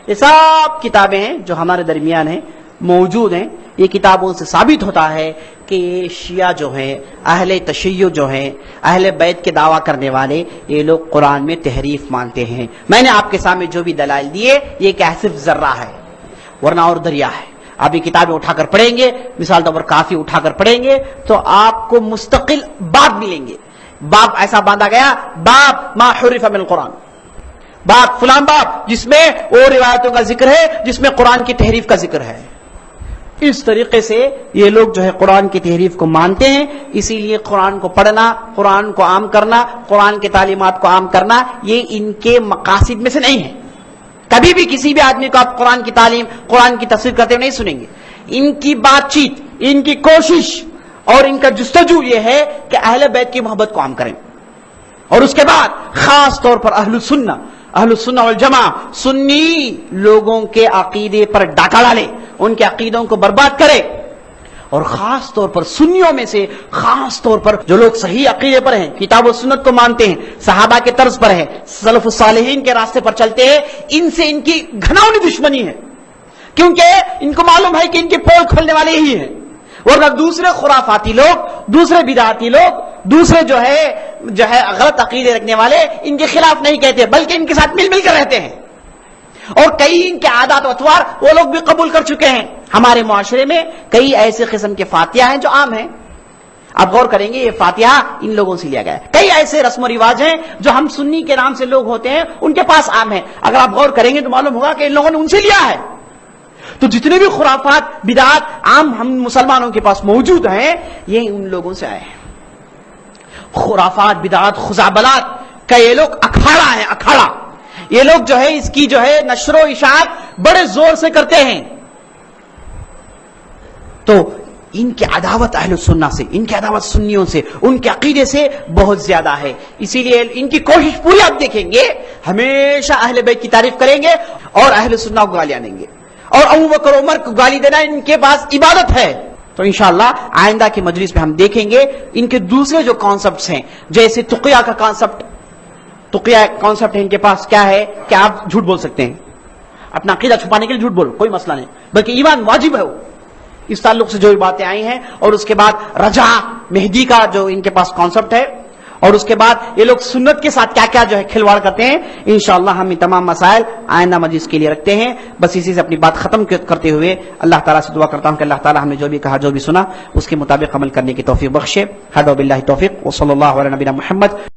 یہ سب کتابیں ہیں جو ہمارے درمیان ہیں، موجود ہیں. یہ کتابوں سے ثابت ہوتا ہے کہ یہ شیعہ جو ہیں، اہل تشیع جو ہیں، اہل بیت کے دعویٰ کرنے والے، یہ لوگ قرآن میں تحریف مانتے ہیں. میں نے آپ کے سامنے جو بھی دلائل دیے یہ کہ صرف ذرہ ہے ورنہ اور دریا ہے. آپ یہ کتابیں اٹھا کر پڑھیں گے، مثال طور پر کافی اٹھا کر پڑھیں گے تو آپ کو مستقل باب ملیں گے. باب ایسا باندھا گیا، باب ما حرف من القرآن، باب فلان باب جس میں وہ روایتوں کا ذکر ہے جس میں قرآن کی تحریف کا ذکر ہے. اس طریقے سے یہ لوگ جو ہے قرآن کی تحریف کو مانتے ہیں. اسی لیے قرآن کو پڑھنا، قرآن کو عام کرنا، قرآن کی تعلیمات کو عام کرنا یہ ان کے مقاصد میں سے نہیں ہے. کبھی بھی کسی بھی آدمی کو آپ قرآن کی تعلیم، قرآن کی تفسیر کرتے ہوئے نہیں سنیں گے. ان کی بات چیت، ان کی کوشش اور ان کا جستجو یہ ہے کہ اہل بیت کی محبت کو عام کریں، اور اس کے بعد خاص طور پر اہل السنہ والجماعہ سنی لوگوں کے عقیدے پر ڈاکہ ڈالے، ان کے عقیدوں کو برباد کرے. اور خاص طور پر سنیوں میں سے خاص طور پر جو لوگ صحیح عقیدے پر ہیں، کتاب و سنت کو مانتے ہیں، صحابہ کے طرز پر ہیں، سلف الصالحین کے راستے پر چلتے ہیں، ان سے ان کی گھناؤنی دشمنی ہے. کیونکہ ان کو معلوم ہے کہ ان کے پول کھولنے والے یہی ہیں. ورنہ دوسرے خرافاتی لوگ، دوسرے بدعاتی لوگ، دوسرے جو ہے غلط عقیدے رکھنے والے ان کے خلاف نہیں کہتے، بلکہ ان کے ساتھ مل کر رہتے ہیں. اور کئی ان کے عادات و اطوار وہ لوگ بھی قبول کر چکے ہیں. ہمارے معاشرے میں کئی ایسے قسم کے فاتحہ ہیں جو عام ہیں. آپ غور کریں گے یہ فاتحہ ان لوگوں سے لیا گیا ہے. کئی ایسے رسم و رواج ہیں جو ہم سنی کے نام سے لوگ ہوتے ہیں ان کے پاس عام ہیں. اگر آپ غور کریں گے تو معلوم ہوگا کہ ان لوگوں نے ان سے لیا ہے. تو جتنے بھی خرافات، بدعات عام ہم مسلمانوں کے پاس موجود ہیں یہ ان لوگوں سے آئے ہیں. خرافات، بدعات، خزعبلات کا یہ لوگ اکھاڑا ہے، اکھاڑا. یہ لوگ جو ہے اس کی جو ہے نشر و اشاعت بڑے زور سے کرتے ہیں. تو ان کی عداوت اہل سنہ سے، ان کی عداوت سنیوں سے، ان کے عقیدے سے بہت زیادہ ہے. اسی لیے ان کی کوشش پوری آپ دیکھیں گے، ہمیشہ اہل بیت کی تعریف کریں گے اور اہل سنہ کو گالیاں دیں گے. اور ابو بکر عمر کو گالی دینا ان کے پاس عبادت ہے. تو انشاءاللہ آئندہ کی مجلس میں ہم دیکھیں گے ان کے دوسرے جو کانسیپٹس ہیں، جیسے تقیہ کا کانسیپٹ. تقیہ کانسیپٹ ہے ان کے پاس کیا ہے کہ آپ جھوٹ بول سکتے ہیں، اپنا عقیدہ چھپانے کے لیے جھوٹ بولو، کوئی مسئلہ نہیں، بلکہ ایمان واجب ہے. وہ اس تعلق سے جو باتیں آئی ہیں. اور اس کے بعد رجا مہدی کا جو ان کے پاس کانسیپٹ ہے. اور اس کے بعد یہ لوگ سنت کے ساتھ کیا کیا جو ہے کھلواڑ کرتے ہیں. انشاءاللہ ہم یہ تمام مسائل آئندہ مجلس کے لیے رکھتے ہیں. بس اسی سے اپنی بات ختم کرتے ہوئے اللہ تعالیٰ سے دعا کرتا ہوں کہ اللہ تعالیٰ ہم نے جو بھی کہا، جو بھی سنا، اس کے مطابق عمل کرنے کی توفیق بخشے. ہدى باللہ توفیق وصلی اللہ علی نبینا محمد.